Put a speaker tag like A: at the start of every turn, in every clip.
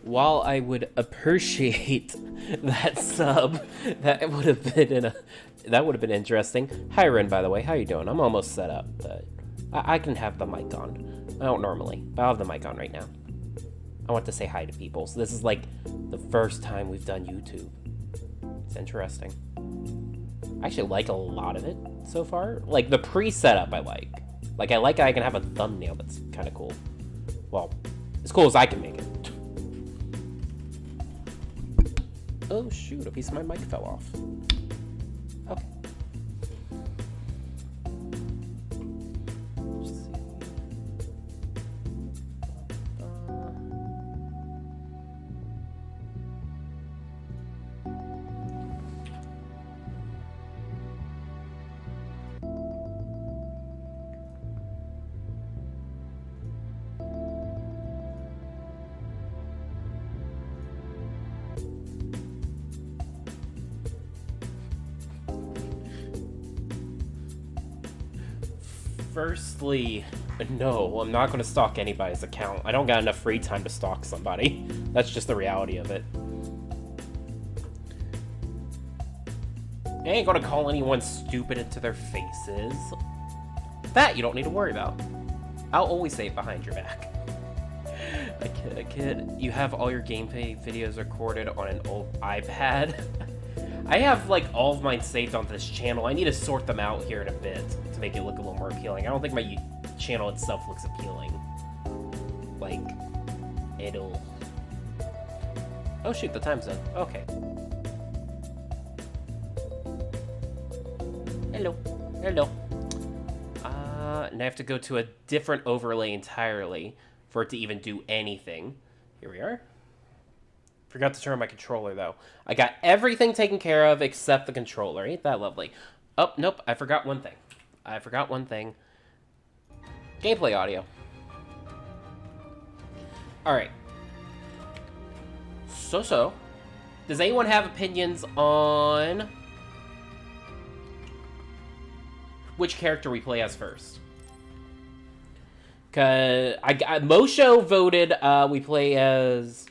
A: while I would appreciate that sub, that would have been interesting. Hi, Ren, by the way. How you doing? I'm almost set up, but I can have the mic on. I don't normally, but I'll have the mic on right now. I want to say hi to people. So this is like the first time we've done YouTube. It's interesting. I actually like a lot of it so far. Like the pre-setup I like. Like I like I can have a thumbnail that's kind of cool. Well, as cool as I can make it. Oh shoot, a piece of my mic fell off. Okay. Firstly, no, I'm not going to stalk anybody's account. I don't got enough free time to stalk somebody. That's just the reality of it. I ain't going to call anyone stupid into their faces. That you don't need to worry about. I'll always say it behind your back. I kid. You have all your gameplay videos recorded on an old iPad? I have, like, all of mine saved on this channel. I need to sort them out here in a bit to make it look a little more appealing. I don't think my channel itself looks appealing. Like, it'll... Oh, shoot, the time's done. Okay. Hello. Hello. And I have to go to a different overlay entirely for it to even do anything. Here we are. Forgot to turn on my controller, though. I got everything taken care of except the controller. Ain't that lovely? Oh, nope. I forgot one thing. Gameplay audio. Alright. So. Does anyone have opinions on which character we play as first? Because Mosho voted we play as...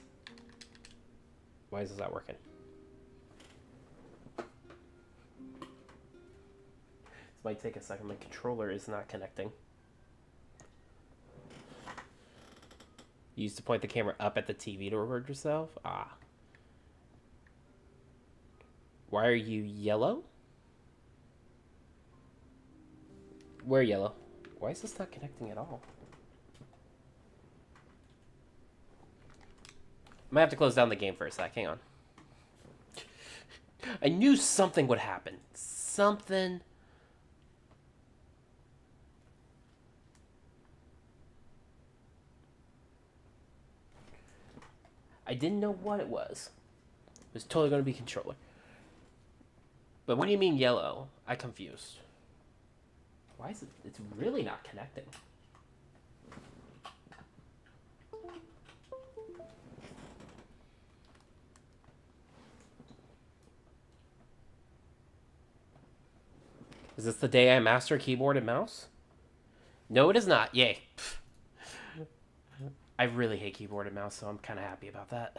A: Why is this not working? This might take a second. My controller is not connecting. You used to point the camera up at the TV to record yourself? Ah. Why are you yellow? Where yellow? Why is this not connecting at all? I might have to close down the game for a sec. Hang on. I knew something would happen. Something. I didn't know what it was. It was totally going to be controller. But what do you mean yellow? I'm confused. Why is it? It's really not connecting. Is this the day I master keyboard and mouse? No, it is not. Yay. I really hate keyboard and mouse, so I'm kind of happy about that.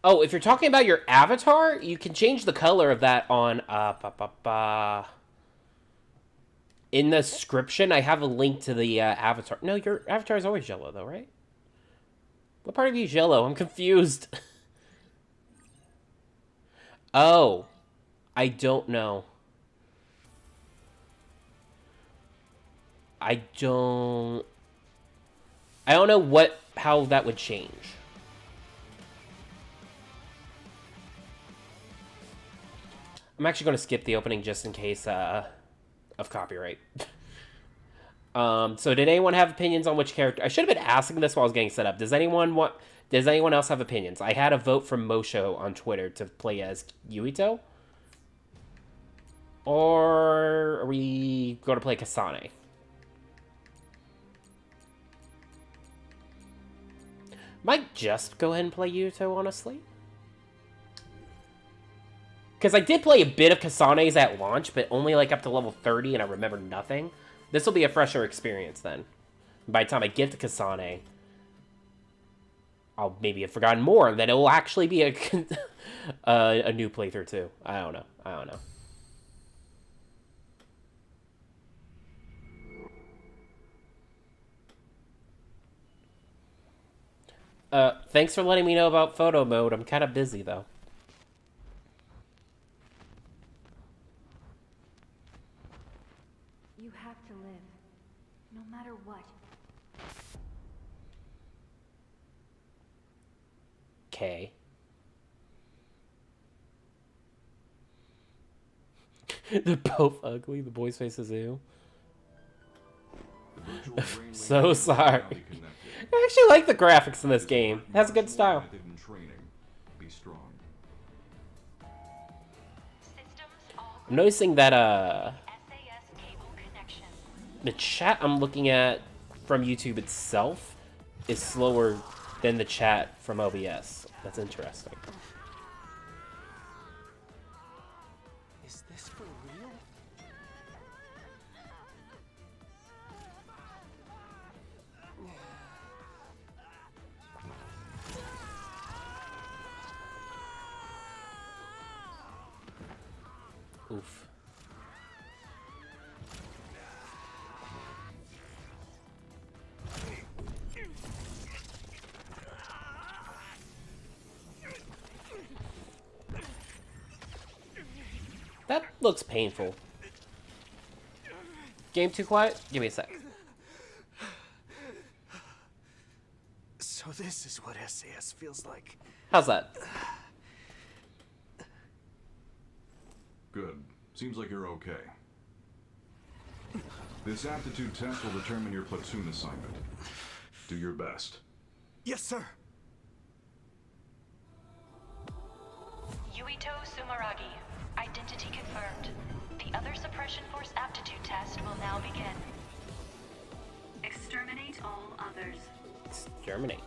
A: Oh, if you're talking about your avatar, you can change the color of that on... In the description, I have a link to the avatar. No, your avatar is always yellow, though, right? What part of you is yellow? I'm confused. Oh. I don't know. I don't know how that would change. I'm actually going to skip the opening just in case of copyright. So did anyone have opinions on which character? I should have been asking this while I was getting set up. Does anyone else have opinions? I had a vote from Mosho on Twitter to play as Yuito. Or are we going to play Kasane? Might just go ahead and play Yuito, honestly. Because I did play a bit of Kasane's at launch, but only like up to level 30, and I remember nothing. This will be a fresher experience then. By the time I get to Kasane, I'll maybe have forgotten more, and then it will actually be a a new playthrough too. I don't know. Thanks for letting me know about photo mode. I'm kind of busy though.
B: You have to live, no matter what.
A: Okay. They're both ugly. The boy's face is ew. So sorry. I actually like the graphics in this game. It has a good style. I'm noticing that the chat I'm looking at from YouTube itself is slower than the chat from OBS. That's interesting.
C: Is this for real?
A: Oof. That looks painful. Game too quiet? Give me a sec.
C: So this is what SAS feels like.
A: How's that?
D: Good. Seems like you're okay. This aptitude test will determine your platoon assignment. Do your best.
C: Yes, sir.
E: Yuito Sumeragi. Identity confirmed. The other suppression force aptitude test will now begin. Exterminate all others.
A: Exterminate.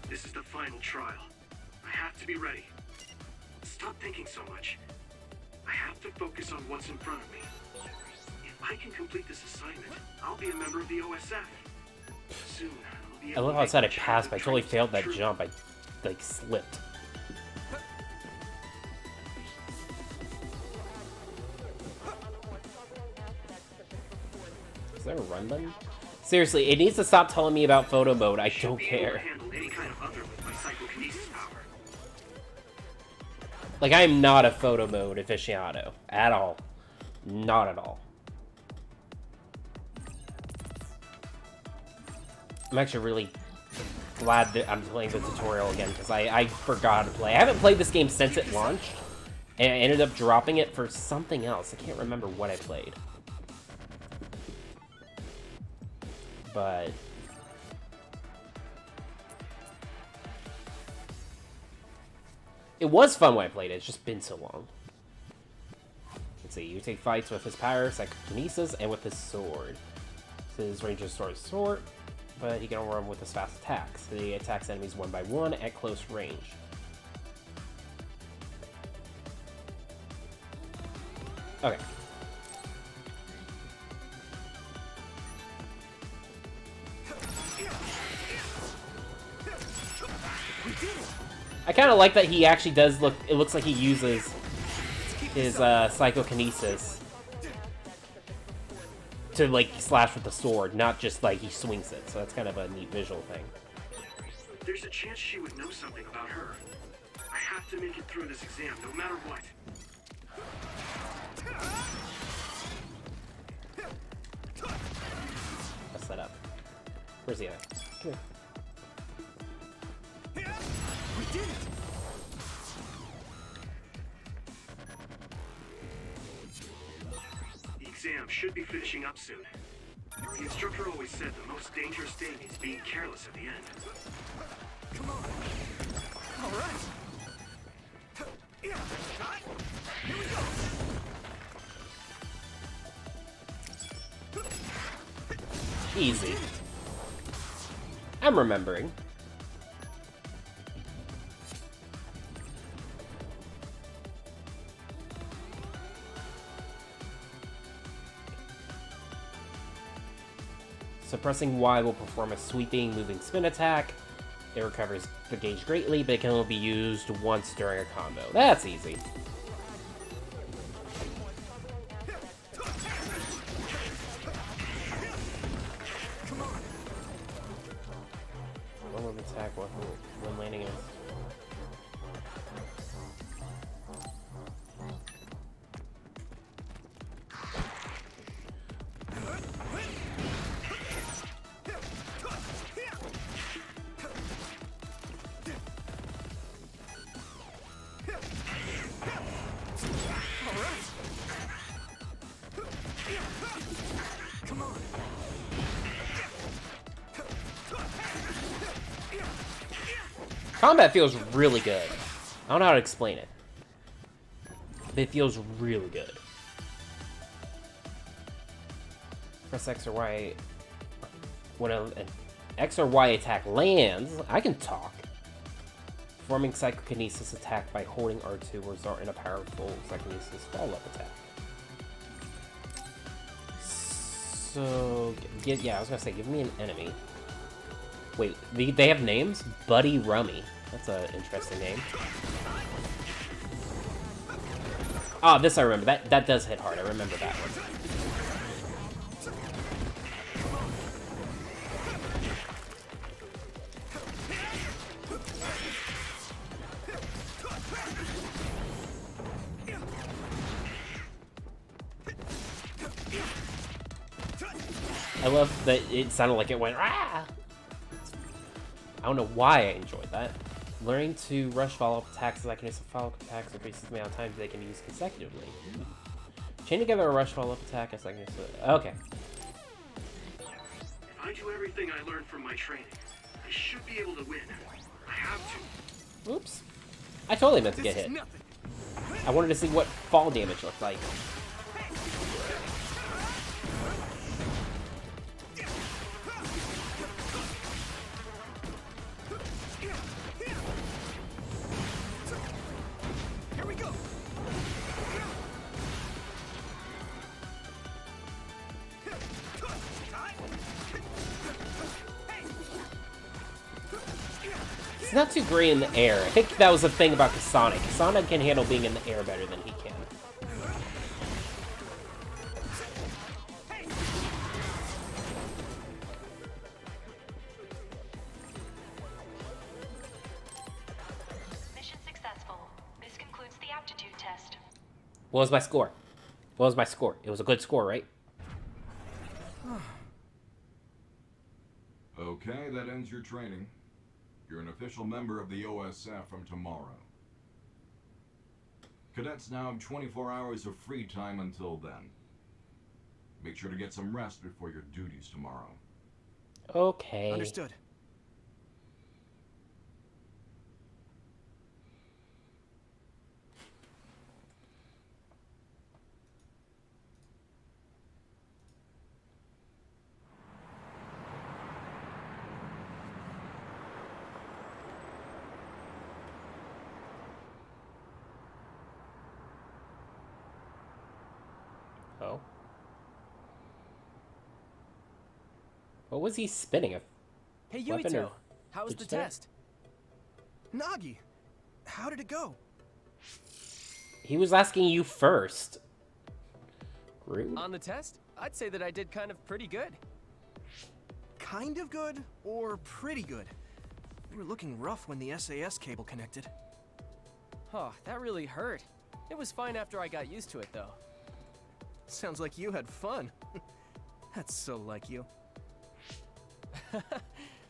F: This is the final trial. I have to be ready. Stop thinking so much. I have to focus on what's in front of me. If I can complete this assignment, I'll be a member of the OSF. Soon, I'll be
A: I
F: able
A: love
F: to
A: how I
F: make
A: said
F: my
A: I passed, but I totally
F: childhood
A: failed that
F: dreams
A: jump. I, like, slipped. Is there a run button? Seriously, it needs to stop telling me about photo mode. I don't care.
F: handle any kind of other with my psychokinesis power.
A: Like, I am not a photo mode aficionado. At all. Not at all. I'm actually really glad that I'm playing the tutorial again, because I forgot how to play. I haven't played this game since it launched, and I ended up dropping it for something else. I can't remember what I played. But it was fun when I played it. It's just been so long. Let's see. You take fights with his power, psychokinesis, and with his sword. So his range is short, but he can only run with his fast attacks. So he attacks enemies one by one at close range. Okay. I kind of like that he actually does look, it looks like he uses his psychokinesis to, like, slash with the sword, not just, like, he swings it. So that's kind of a neat visual thing.
F: There's a chance she would know something about her. I have to make it through this exam, no matter what.
A: Mess that up. Where's the other? Come here.
C: We did it!
F: The exam should be finishing up soon. The instructor always said the most dangerous thing is being careless at the end.
C: Come on. All right. Yeah. Here we go.
A: Easy. I'm remembering. Suppressing Y will perform a sweeping, moving spin attack. It recovers the gauge greatly, but it can only be used once during a combo. That's easy. One move attack when landing is. Combat feels really good. I don't know how to explain it, but it feels really good. Press X or Y. When an X or Y attack lands, I can talk. Performing psychokinesis attack by holding R2 will result in a powerful psychokinesis follow-up attack. So, yeah, I was gonna say, give me an enemy. Wait, they have names? Buddy Rummy. That's an interesting name. Ah, this I remember. That does hit hard. I remember that one. I love that it sounded like it went "Rah!" I don't know why I enjoyed that. Learning to rush follow-up attacks as I can use follow-up attacks increases the amount of times they can use consecutively. Chain together a rush follow-up attack as I can use okay.
F: If I do everything I learned from my training, I should be able to win. I have to.
A: Oops. I totally meant to get hit. I wanted to see what fall damage looked like. It's not too great in the air. I think that was the thing about Kasane. Kasane can handle being in the air better than he can.
E: Mission successful. This concludes the aptitude test.
A: What was my score? What was my score? It was a good score, right?
D: Okay, that ends your training. You're an official member of the OSF from tomorrow. Cadets now have 24 hours of free time until then. Make sure to get some rest before your duties tomorrow.
A: Okay.
C: Understood.
A: Oh. What was he spinning? A
G: Hey
A: weapon
G: Yuito,
A: or
G: how was the
A: fidget spinner?
G: test?
C: Nagi, how did it go?
A: He was asking you first. Rude.
G: On the test, I'd say that I did kind of pretty good.
C: Kind of good or pretty good? You were looking rough when the SAS cable connected.
G: Oh, that really hurt. It was fine after I got used to it, though.
C: Sounds like you had fun. That's so like you.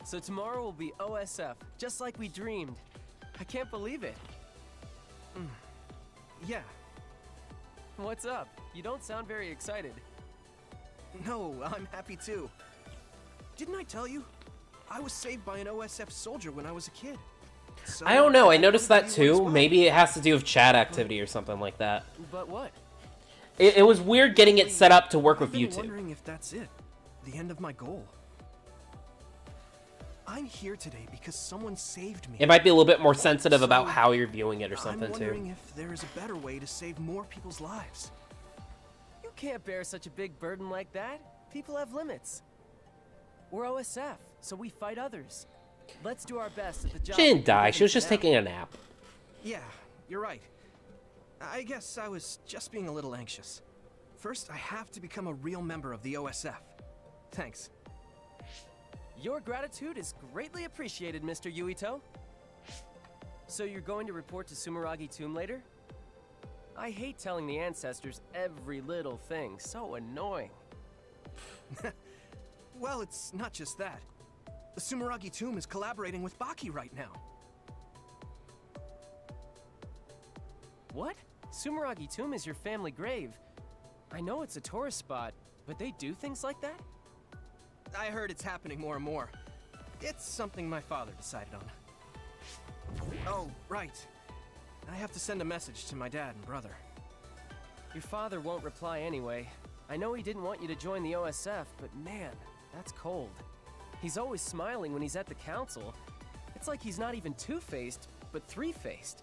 G: So tomorrow will be OSF, just like we dreamed. I can't believe it.
C: Yeah.
G: What's up? You don't sound very excited.
C: No, I'm happy too. Didn't I tell you? I was saved by an OSF soldier when I was a kid. So
A: I don't know. I noticed that
C: wanted to be one
A: too.
C: as
A: Maybe it has to do with chat activity or something like that.
G: But what?
A: It was weird getting it set up to work with
C: I've been
A: YouTube.
C: wondering if that's it. The end of my goal. I'm here today because someone saved me.
A: It might be a little bit more sensitive about how you're viewing it or something
C: I'm
A: too.
C: wondering if there is a better way to save more people's lives.
G: You can't bear such a big burden like that. People have limits. We're OSF, so we fight others. Let's do our best at the job.
A: She didn't die. She was just
C: now.
A: taking a nap.
C: Yeah, you're right. I guess I was just being a little anxious. First, I have to become a real member of the OSF. Thanks.
G: Your gratitude is greatly appreciated, Mr. Yuito. So you're going to report to Sumeragi Tomb later? I hate telling the ancestors every little thing. So annoying.
C: Well, it's not just that. The Sumeragi Tomb is collaborating with Baki right now.
G: What? Sumeragi Tomb is your family grave. I know it's a tourist spot, but they do things like that?
C: I heard it's happening more and more. It's something my father decided on. Oh, right. I have to send a message to my dad and brother.
G: Your father won't reply anyway. I know he didn't want you to join the OSF, but man, that's cold. He's always smiling when he's at the council. It's like he's not even two-faced, but three-faced.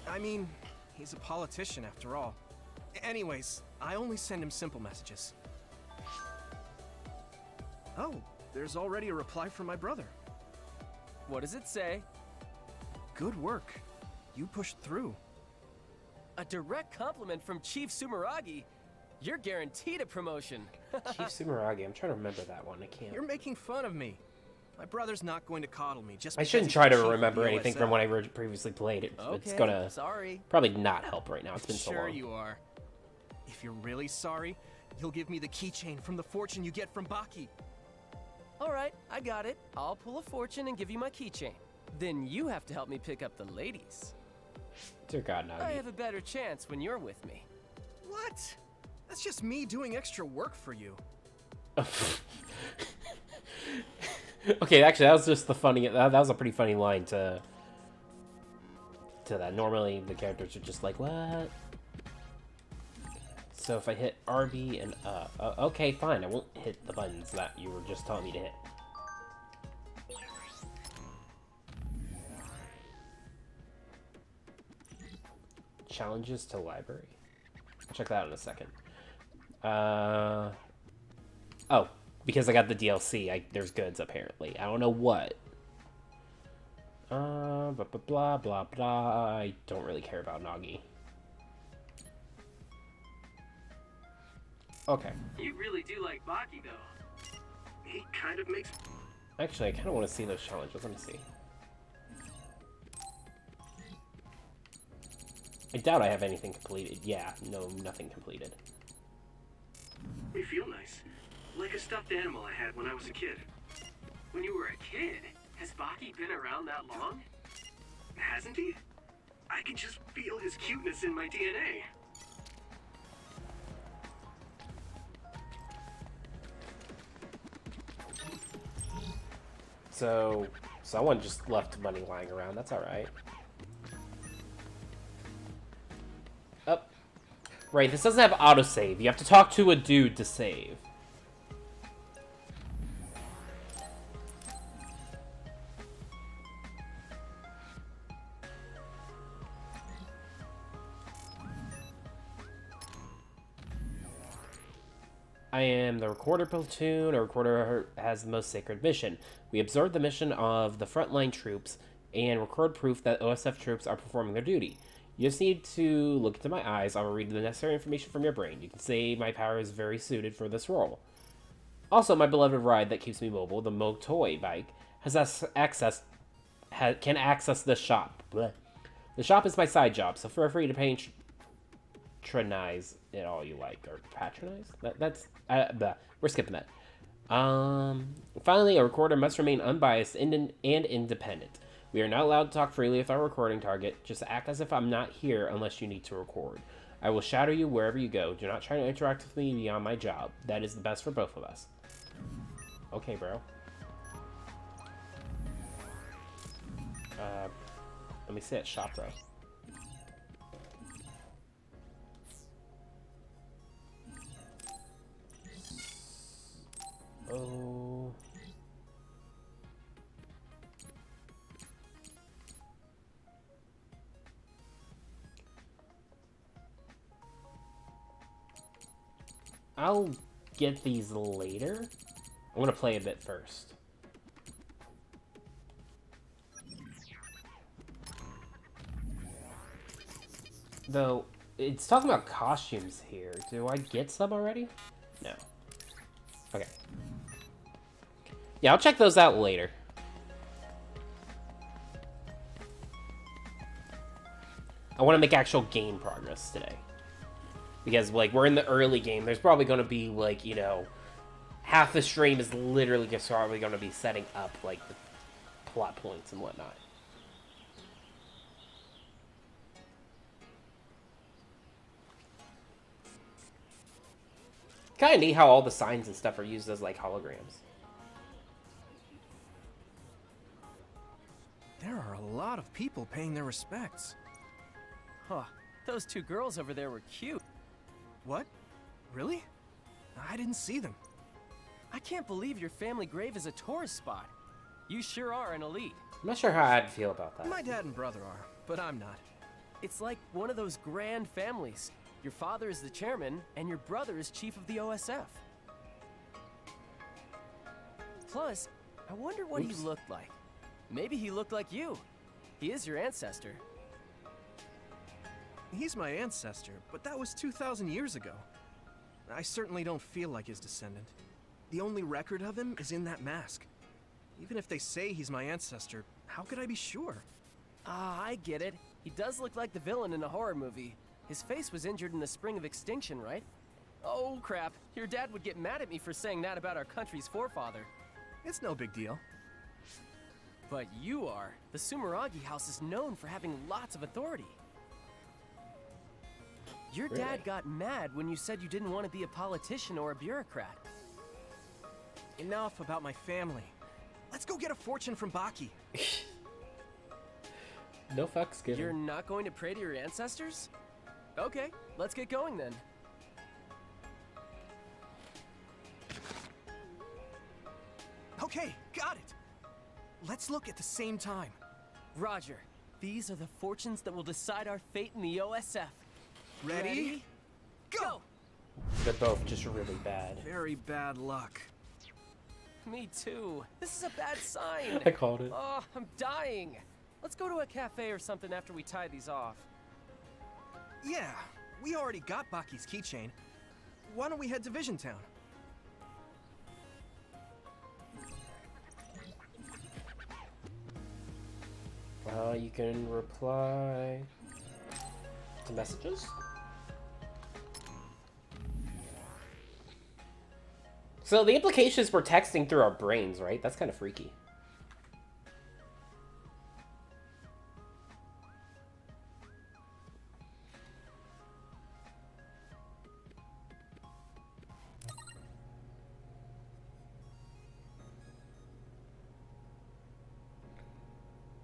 C: I mean, he's a politician after all. Anyways, I only send him simple messages. Oh, there's already a reply from my brother.
G: What does it say?
C: Good work. You pushed through.
G: A direct compliment from Chief Sumeragi. You're guaranteed a promotion.
A: Chief Sumeragi. I'm trying to remember that one. I can't.
C: You're making fun of me. My brother's not going to coddle me just
A: I
C: because
A: shouldn't
C: he's
A: try
C: the
A: to
C: chief of
A: remember
C: the
A: anything
C: OSF.
A: from when I previously played it. It's
G: Okay,
A: gonna
G: sorry.
A: probably not help right now. It's been so
C: Sure
A: long.
C: you are. If you're really sorry, you'll give me the keychain from the fortune you get from Baki.
G: All right, I got it. I'll pull a fortune and give you my keychain. Then you have to help me pick up the ladies.
A: Dear God,
G: I
A: Nagi.
G: have a better chance when you're with me.
C: What? That's just me doing extra work for you.
A: Okay, actually, that was just the funny. That was a pretty funny line to that. Normally, the characters are just like, "What?" So if I hit RB and okay, fine. I won't hit the buttons that you were just telling me to hit. Challenges to library. I'll check that out in a second. Oh, because I got the DLC, there's goods apparently. I don't know what. Blah, blah, blah, blah, blah. I don't really care about Nagi. Okay.
F: You really do like Baki, though. He kind of makes...
A: Actually, I kind of want to see those challenges. Let me see. I doubt I have anything completed. Yeah, no, nothing completed.
F: me feel nice. Like a stuffed animal I had when I was a kid. When you were a kid? Has Baki been around that long? Hasn't he? I can just feel his cuteness in my DNA.
A: So, someone just left money lying around. That's alright. Oh. Right, this doesn't have autosave. You have to talk to a dude to save. I am the recorder platoon. A recorder has the most sacred mission. We observe the mission of the frontline troops and record proof that OSF troops are performing their duty. You just need to look into my eyes. I will read the necessary information from your brain. You can say my power is very suited for this role. Also, my beloved ride that keeps me mobile, the Motoi bike, can access the shop. Blech. The shop is my side job, so feel free to patronize it all you like, or patronize. We're skipping that. Finally, a recorder must remain unbiased and independent. We are not allowed to talk freely with our recording target. Just act as if I'm not here unless you need to record. I will shadow you wherever you go. Do not try to interact with me beyond my job. That is the best for both of us. Okay, bro. Let me see that shop, bro. Oh. I'll get these later. I'm gonna play a bit first. Though, it's talking about costumes here. Do I get some already? No. Okay. Yeah, I'll check those out later. I want to make actual game progress today. Because, like, we're in the early game. There's probably going to be, like, you know, half the stream is literally just probably going to be setting up, like, the plot points and whatnot. Kind of neat how all the signs and stuff are used as, like, holograms.
C: There are a lot of people paying their respects.
G: Huh. Those two girls over there were cute.
C: What? Really? I didn't see them.
G: I can't believe your family grave is a tourist spot. You sure are an elite.
A: I'm not sure how I'd feel about that.
C: My dad and brother are, but I'm not.
G: It's like one of those grand families. Your father is the chairman, and your brother is chief of the OSF. Plus, I wonder what he looked like. Maybe he looked like you. He is your ancestor.
C: He's my ancestor, but that was 2,000 years ago. I certainly don't feel like his descendant. The only record of him is in that mask. Even if they say he's my ancestor, how could I be sure?
G: Ah, I get it. He does look like the villain in a horror movie. His face was injured in the Spring of Extinction, right? Oh, crap. Your dad would get mad at me for saying that about our country's forefather.
C: It's no big deal.
G: But you are. The Sumeragi house is known for having lots of authority. Your dad got mad when you said you didn't want to be a politician or a bureaucrat.
C: Enough about my family. Let's go get a fortune from Baki.
A: No fucks given.
G: You're not going to pray to your ancestors? Okay, let's get going then.
C: Okay, got it. Let's look at the same time.
G: Roger. These are the fortunes that will decide our fate in the OSF.
C: Ready? Go!
A: They're both just really bad.
C: Very bad luck.
G: Me too. This is a bad sign.
A: I called it.
G: Oh, I'm dying. Let's go to a cafe or something after we tie these off.
C: Yeah, we already got Baki's keychain. Why don't we head to Vision Town?
A: You can reply to messages. So the implication is we're texting through our brains, right? That's kind of freaky.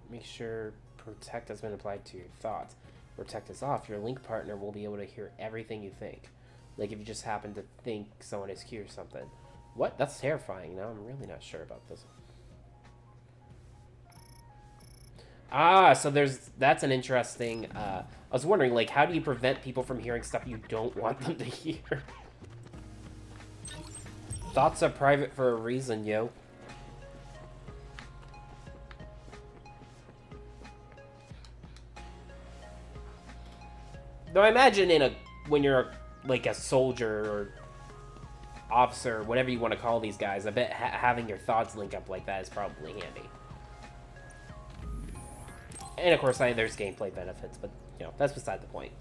A: Make sure protect has been applied to your thoughts. Protect is off. Your link partner will be able to hear everything you think. Like if you just happen to think someone is cute or something. What? That's terrifying. Now I'm really not sure about this. Ah, so that's an interesting, I was wondering, like, how do you prevent people from hearing stuff you don't want them to hear? Thoughts are private for a reason, yo. Though I imagine when you're like a soldier or officer, whatever you want to call these guys, I bet having your thoughts link up like that is probably handy. And of course, there's gameplay benefits, but you know, that's beside the point.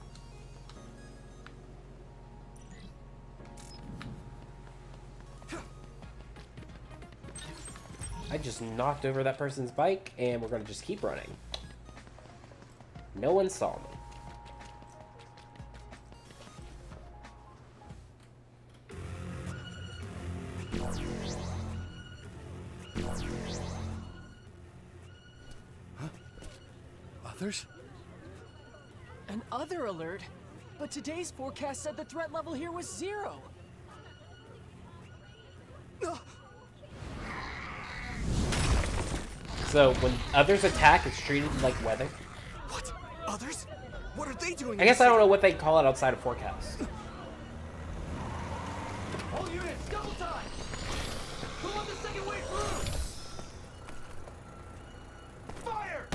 A: I just knocked over that person's bike, and we're gonna just keep running. No one saw me.
C: Others?
G: An other alert? But today's forecast said the threat level here was 0.
A: So, when others attack, it's treated like weather?
C: What? Others? What are they doing?
A: I guess I don't know what they call it outside of forecast.
G: All units, double time! Who
F: got the second way through! Fire!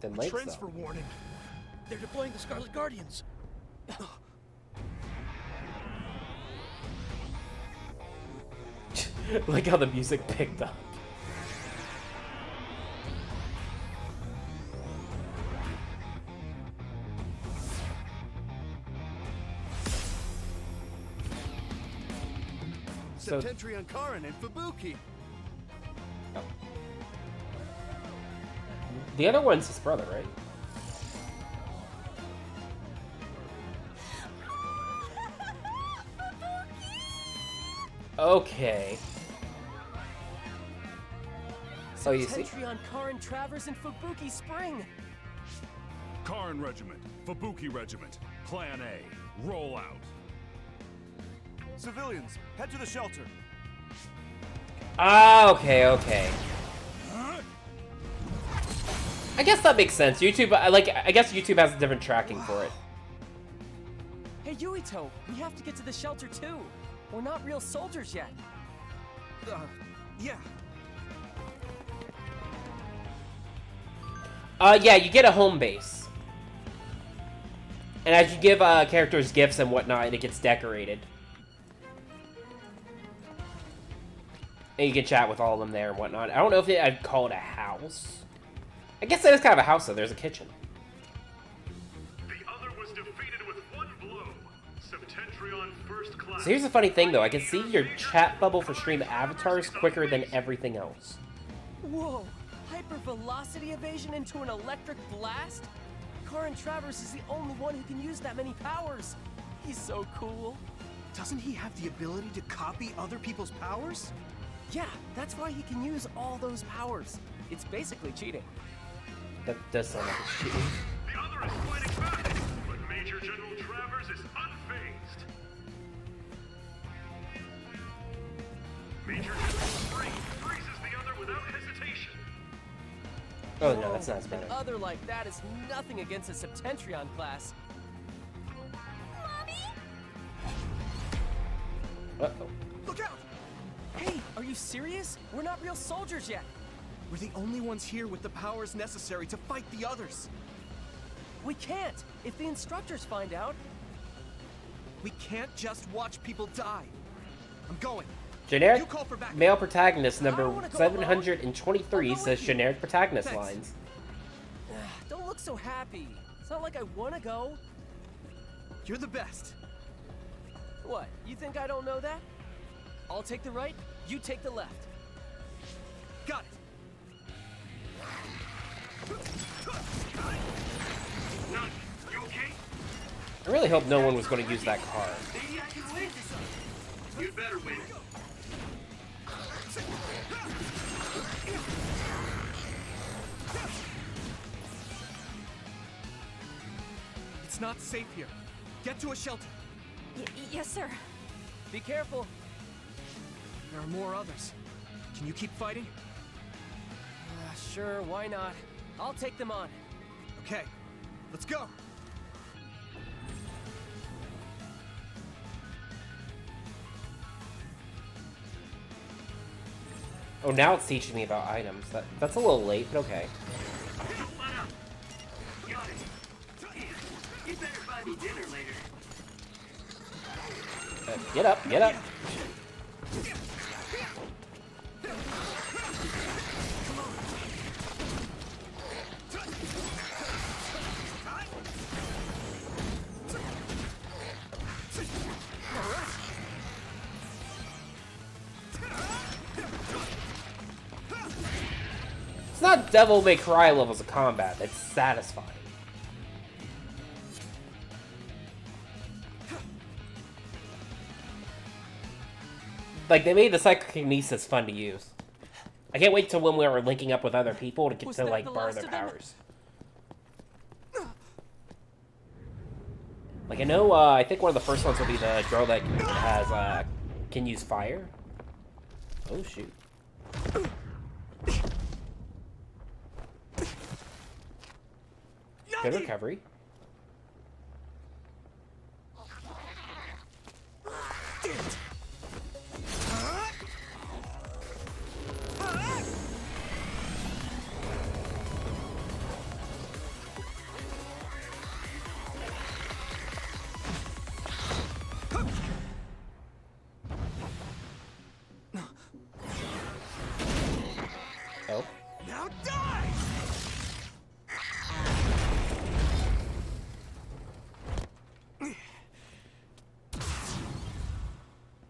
A: Then lights
F: Transfer warning. They're deploying the Scarlet Guardians.
A: Like how the music picked up. So
F: Septentrion Karin and Fubuki.
A: the other one's his brother, right? Okay. So you see,
G: Septentrion, Karin, Travers, and Fubuki Spring.
H: Karin Regiment, Fubuki Regiment, Plan A, roll out.
F: Civilians, head to the shelter.
A: okay. I guess that makes sense. YouTube, I guess YouTube has a different tracking for it.
G: Hey, Yuito, we have to get to the shelter too. We're not real soldiers yet.
C: Yeah.
A: Yeah, you get a home base. And as you give characters gifts and whatnot, it gets decorated. And you can chat with all of them there and whatnot. I don't know if I'd call it a house. I guess that is kind of a house, though. There's a kitchen.
H: The other was defeated with one blow. Septentrion first class.
A: So here's the funny thing, though. I can see your chat bubble for stream avatars quicker than everything else.
G: Whoa! Hypervelocity evasion into an electric blast? Karin Travers is the only one who can use that many powers. He's so cool.
C: Doesn't he have the ability to copy other people's powers?
G: Yeah, that's why he can use all those powers. It's basically cheating.
A: That does sound like it's cheating.
H: The other is fighting back, but Major General Travers is unfazed. Major General Spring freezes the other without hesitation.
A: Oh, no, that's not as bad.
G: An other like that is nothing against a Septentrion class.
A: Uh-oh.
C: Look out!
G: Hey, are you serious? We're not real soldiers yet.
C: We're the only ones here with the powers necessary to fight the others.
G: We can't. If the instructors find out.
C: We can't just watch people die. I'm going.
A: Generic
C: You call for backup.
A: male protagonist
G: I don't
A: number
G: wanna go
A: 723
G: alone. I'll go
A: says
G: with you.
A: generic protagonist
C: Thanks.
A: lines.
G: Don't look so happy. It's not like I want to go.
C: You're the best.
G: What, you think I don't know that? I'll take the right, you take the left.
C: Got it.
F: None. You okay?
A: I really hope no one was going to use that car.
F: Maybe I can win. You'd better win.
C: It's not safe here. Get to a shelter.
B: Yes, sir.
G: Be careful.
C: There are more others. Can you keep fighting?
G: Sure, why not? I'll take them on.
C: Okay, let's go.
A: Oh, now it's teaching me about items. That's a little late, but okay.
F: Let up. Got it. You better buy me dinner later.
A: Get up, get up. It's not Devil May Cry levels of combat. It's satisfying. Like, they made the psychokinesis fun to use. I can't wait till when we're linking up with other people to get
G: Was
A: to,
G: that
A: like,
G: the
A: borrow
G: last
A: their
G: of them?
A: powers. Like, I know, I think one of the first ones will be the girl that has, can use fire. Oh, shoot. Good recovery. Oh.
C: Now die!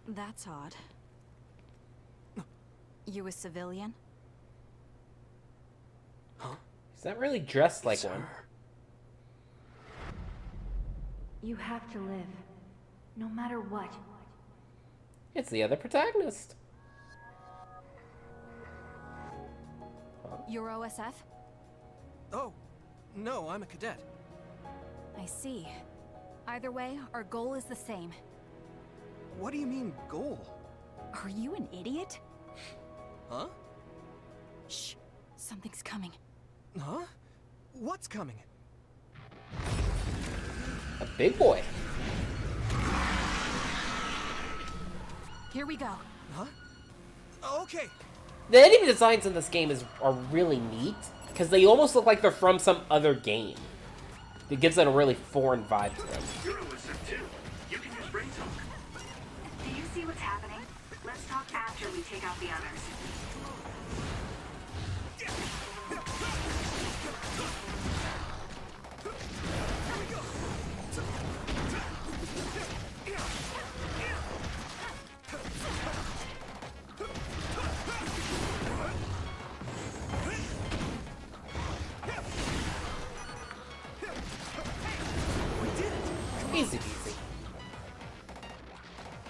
B: That's odd. You a civilian?
A: He's not really dressed like one.
B: You have to live. No matter what.
A: It's the other protagonist.
B: You're OSF?
C: Oh, no, I'm a cadet.
B: I see. Either way, our goal is the same.
C: What do you mean, goal?
B: Are you an idiot?
C: Huh?
B: Shh. Something's coming.
C: Huh? What's coming?
A: A big boy.
B: Here we go.
C: Huh? Okay.
A: The enemy designs in this game are really neat, because they almost look like they're from some other game. It gives it a really foreign vibe to them.
F: You're OSF too. You can use brain talk.
E: Do you see what's happening? Let's talk after we take out the others.
A: Easy peasy.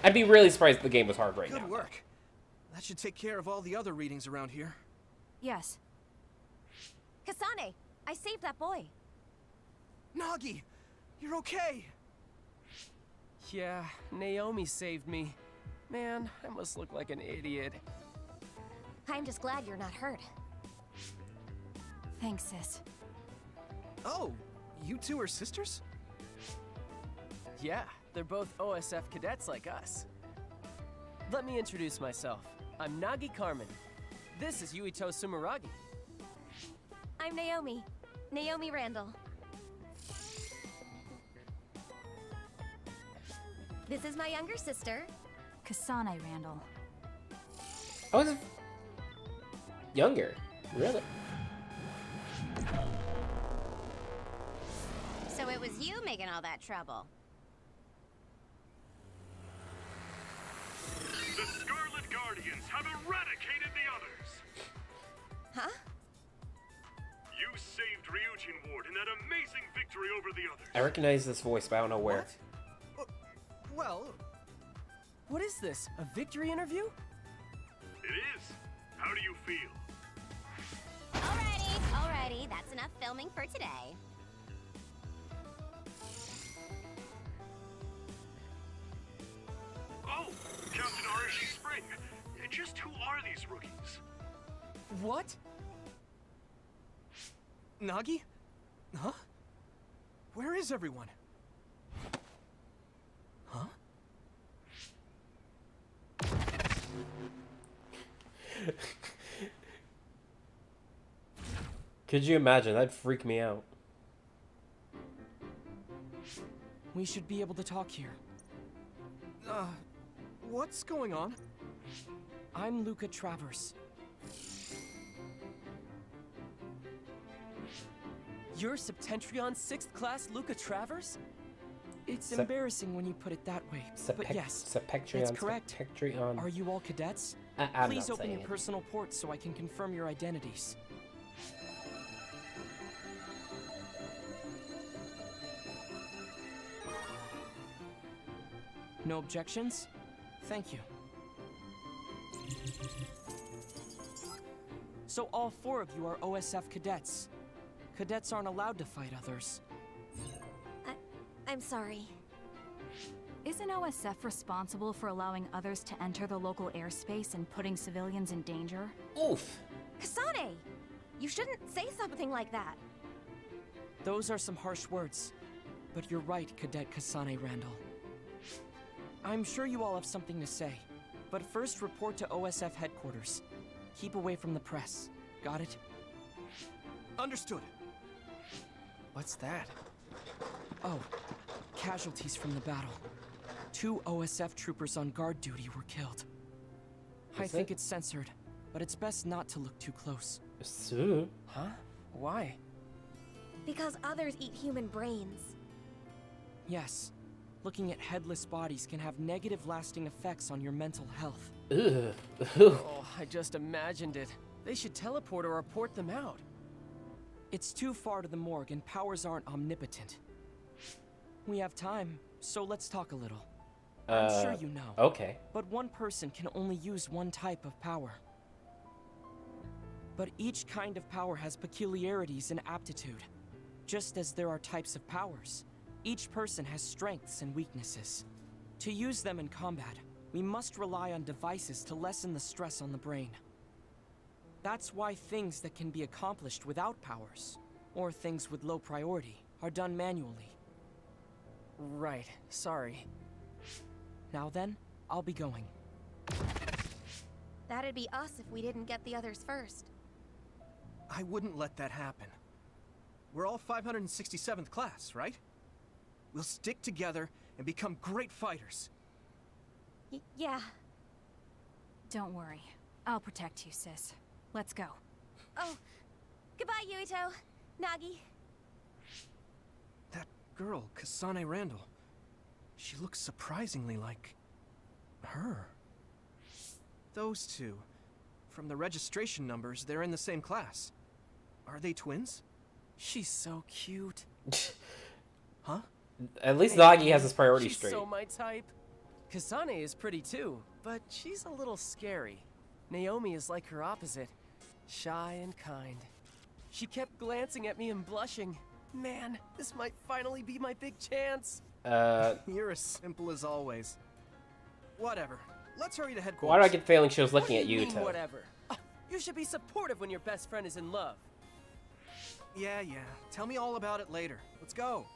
A: I'd be really surprised if the game was hard right now.
C: Good work. That should take care of all the other readings around here.
B: Yes.
I: Kasane, I saved that boy.
C: Nagi, you're okay.
G: Yeah, Naomi saved me. Man, I must look like an idiot.
I: I'm just glad you're not hurt.
B: Thanks, sis.
C: Oh, you two are sisters?
G: Yeah, they're both OSF cadets like us. Let me introduce myself. I'm Nagi Carmen. This is Yuito Sumeragi.
I: I'm Naomi. Naomi Randall. This is my younger sister.
B: Kasane Randall.
A: I was younger. Really?
I: So it was you making all that trouble.
H: The Scarlet Guardians have eradicated the others.
I: Huh?
H: You saved Ryujin Ward in that amazing victory over the others.
A: I recognize this voice, but I don't know where.
C: What? Well,
G: What is this? A victory interview?
H: It is. How do you feel?
I: Alrighty. That's enough filming for today.
H: Oh, Captain Arashi Spring. Just who are these rookies?
G: What?
C: Nagi? Huh? Where is everyone? Huh?
A: Could you imagine? That'd freak me out.
G: We should be able to talk here.
C: What's going on?
G: I'm Luca Travers. You're Septentrion's 6th class Luca Travers? It's embarrassing when you put it that way, but yes, that's correct. Are you all cadets? Please open your personal port so I can confirm your identities. No objections? Thank you. So all 4 of you are OSF cadets. Cadets aren't allowed to fight others.
I: I'm sorry.
B: Isn't OSF responsible for allowing others to enter the local airspace and putting civilians in danger?
A: Oof.
I: Kasane! You shouldn't say something like that.
G: Those are some harsh words. But you're right, Cadet Kasane Randall. I'm sure you all have something to say. But first, report to OSF headquarters. Keep away from the press. Got it?
C: Understood. What's that?
G: Oh, casualties from the battle. 2 OSF troopers on guard duty were killed. I think it's censored, but it's best not to look too close.
A: So?
G: Huh? Why?
I: Because others eat human brains.
G: Yes. Looking at headless bodies can have negative lasting effects on your mental health.
A: Ugh.
G: Oh, I just imagined it. They should teleport or report them out. It's too far to the morgue and powers aren't omnipotent. We have time, so let's talk a little. I'm sure you know.
A: Okay.
G: But one person can only use one type of power. But each kind of power has peculiarities and aptitude. Just as there are types of powers, each person has strengths and weaknesses. To use them in combat, we must rely on devices to lessen the stress on the brain. That's why things that can be accomplished without powers, or things with low priority, are done manually. Right, sorry. Now then, I'll be going.
I: That'd be us if we didn't get the others first.
C: I wouldn't let that happen. We're all 567th class, right? We'll stick together and become great fighters.
I: Yeah.
B: Don't worry. I'll protect you, sis. Let's go.
I: Oh, goodbye, Yuito. Nagi.
C: That girl, Kasane Randall. She looks surprisingly like her. Those two. From the registration numbers, they're in the same class. Are they twins?
G: She's so cute.
C: Huh?
A: At least Nagi has his priorities
G: She's
A: straight.
G: so my type. Kasane is pretty too, but she's a little scary. Naomi is like her opposite. Shy and kind. She kept glancing at me and blushing. Man, this might finally be my big chance.
C: You're as simple as always. Whatever. Let's hurry to headquarters.
A: Why do I get the feeling she was looking
G: What
A: at
G: do you mean,
A: Yuto?
G: whatever? You should be supportive when your best friend is in love.
C: Yeah. Tell me all about it later. Let's go.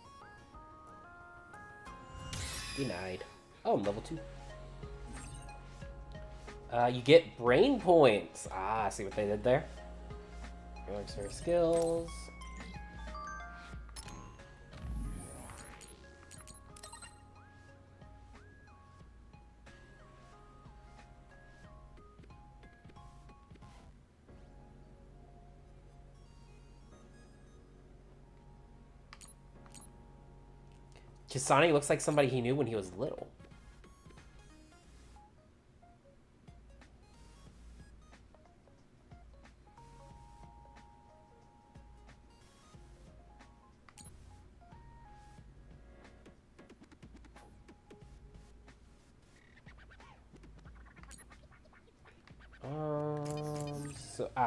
A: Denied. Oh, I'm level 2. You get brain points. Ah, I see what they did there. Works her skills. Kasane looks like somebody he knew when he was little.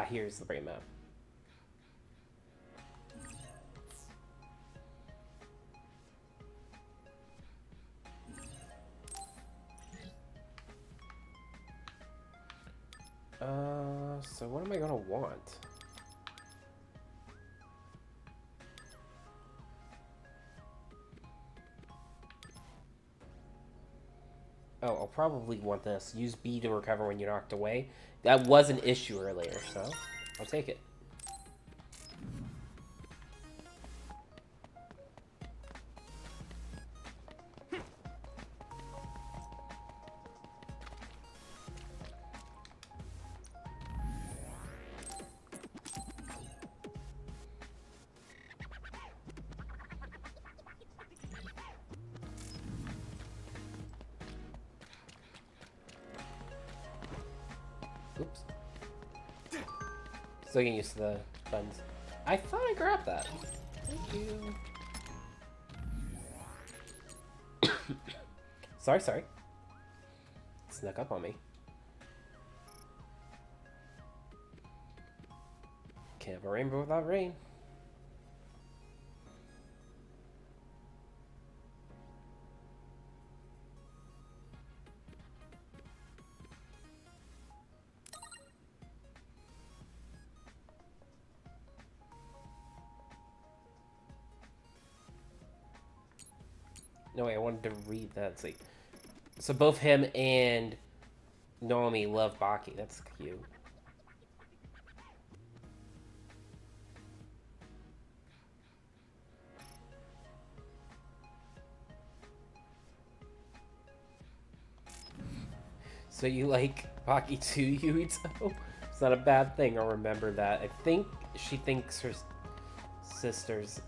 A: Here's the brain map. So what am I gonna want? Oh, I'll probably want this. Use B to recover when you're knocked away. That was an issue earlier, so I'll take it. Oops. Still getting used to the buttons. I thought I grabbed that. Thank you. Sorry. Snuck up on me. Can't have a rainbow without rain. No, wait, I wanted to read that. It's like, so both him and Naomi love Baki. That's cute. So you like Baki too, Yuito? It's not a bad thing. I'll remember that. I think she thinks her sister's...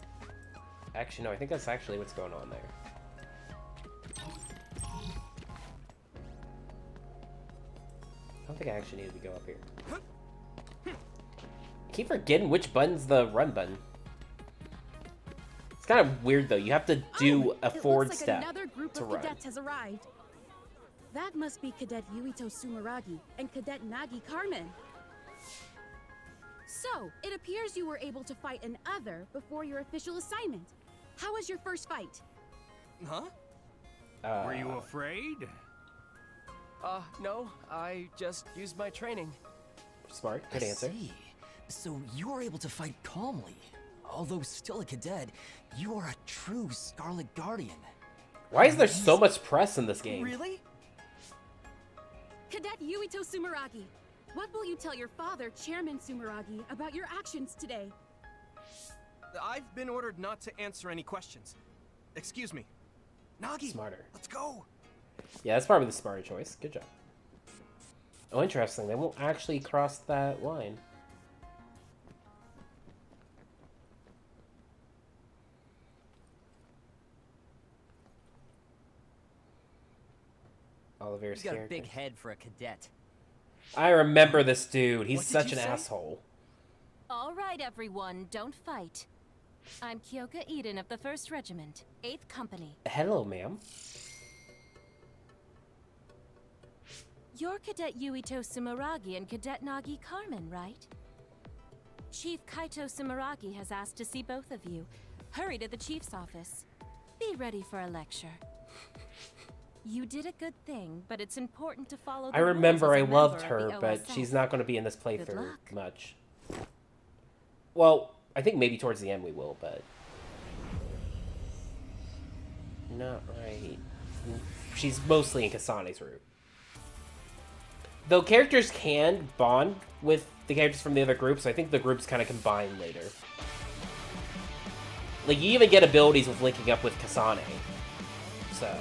A: Actually, no, I think that's actually what's going on there. I don't think I actually need to go up here. I keep forgetting which button's the run button. It's kind of weird, though. You have to do a forward step
J: Another group
A: to
J: of
A: run.
J: cadets has arrived. That must be Cadet Yuito Sumeragi and Cadet Nagi Carmen. So, it appears you were able to fight an other before your official assignment. How was your first fight?
C: Huh?
K: Were you afraid?
G: No. I just used my training.
A: Smart. Good answer.
L: See. So you were able to fight calmly. Although still a cadet, you are a true Scarlet Guardian.
A: Why is there so much press in this game?
L: Really?
J: Cadet Yuito Sumeragi, what will you tell your father, Chairman Sumeragi, about your actions today?
C: I've been ordered not to answer any questions. Excuse me. Nagi,
A: Smarter.
C: let's go.
A: Yeah, that's probably the smarter choice. Good job. Oh, interesting. They won't actually cross that line. Oliver's
L: He's got
A: character.
L: a big head for a cadet.
A: I remember this dude. He's
L: What did
A: such
L: you
A: an
L: say?
A: asshole.
B: All right, everyone, don't fight. I'm Kyoka Eden of the 1st Regiment, 8th Company.
A: Hello, ma'am.
B: You're Cadet Yuito Sumeragi and Cadet Nagi Carmen, right? Chief Kaito Sumeragi has asked to see both of you. Hurry to the Chief's office. Be ready for a lecture. You did a good thing, but it's important to follow the
A: I remember
B: rules
A: I
B: as a
A: loved
B: member of
A: her,
B: the
A: but
B: OSF.
A: she's not going to be in this
B: Good
A: playthrough
B: luck.
A: much. Well, I think maybe towards the end we will, but... Not right. She's mostly in Kasane's route. Though characters can bond with the characters from the other groups, I think the groups kind of combine later. Like, you even get abilities with linking up with Kasane. So...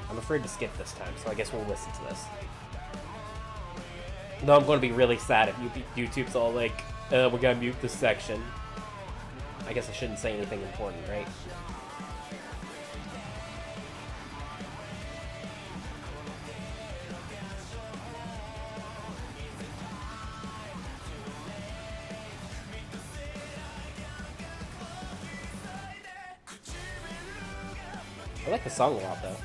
A: I'm afraid to skip this time, so I guess we'll listen to this. No, I'm going to be really sad if YouTube's all like, we're going to mute this section. I guess I shouldn't say anything important, right? I like the song a lot, though.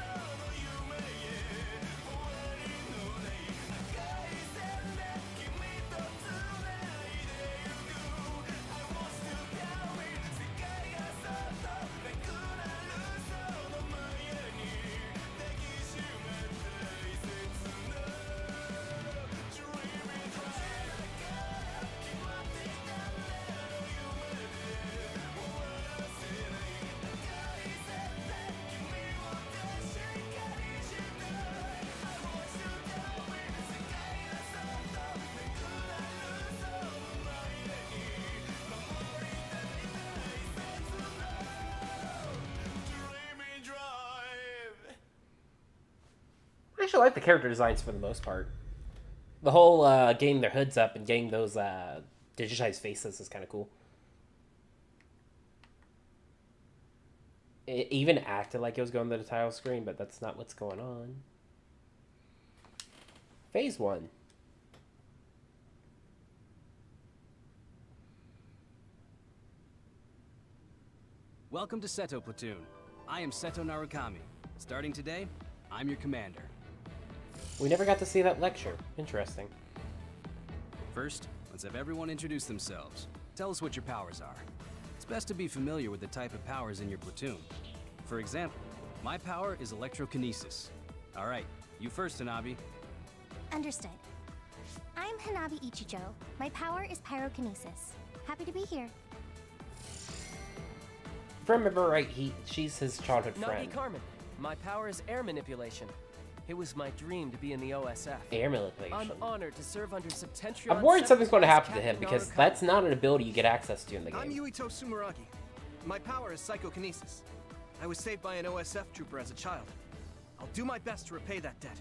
A: I actually like the character designs for the most part. The whole getting their hoods up and getting those digitized faces is kind of cool. It even acted like it was going to the title screen, but that's not what's going on. Phase 1.
M: Welcome to Seto Platoon. I am Seto Narukami. Starting today, I'm your commander.
A: We never got to see that lecture. Interesting.
M: First, let's have everyone introduce themselves. Tell us what your powers are. It's best to be familiar with the type of powers in your platoon. For example, my power is electrokinesis. All right, you first, Hanabi.
I: Understood. I'm Hanabi Ichijo. My power is pyrokinesis. Happy to be here.
A: If I remember right, she's his childhood
G: Nagi
A: friend.
G: Carmen, my power is air manipulation. It was my dream to be in the OSF.
A: Air manipulation.
G: I'm honored to serve under Septentrion.
A: I'm worried something's going to happen to
G: Captain
A: him because
G: Naruto.
A: that's not an ability you get access to in the
C: I'm
A: game.
C: Yuito Sumeragi. My power is psychokinesis. I was saved by an OSF trooper as a child. I'll do my best to repay that debt.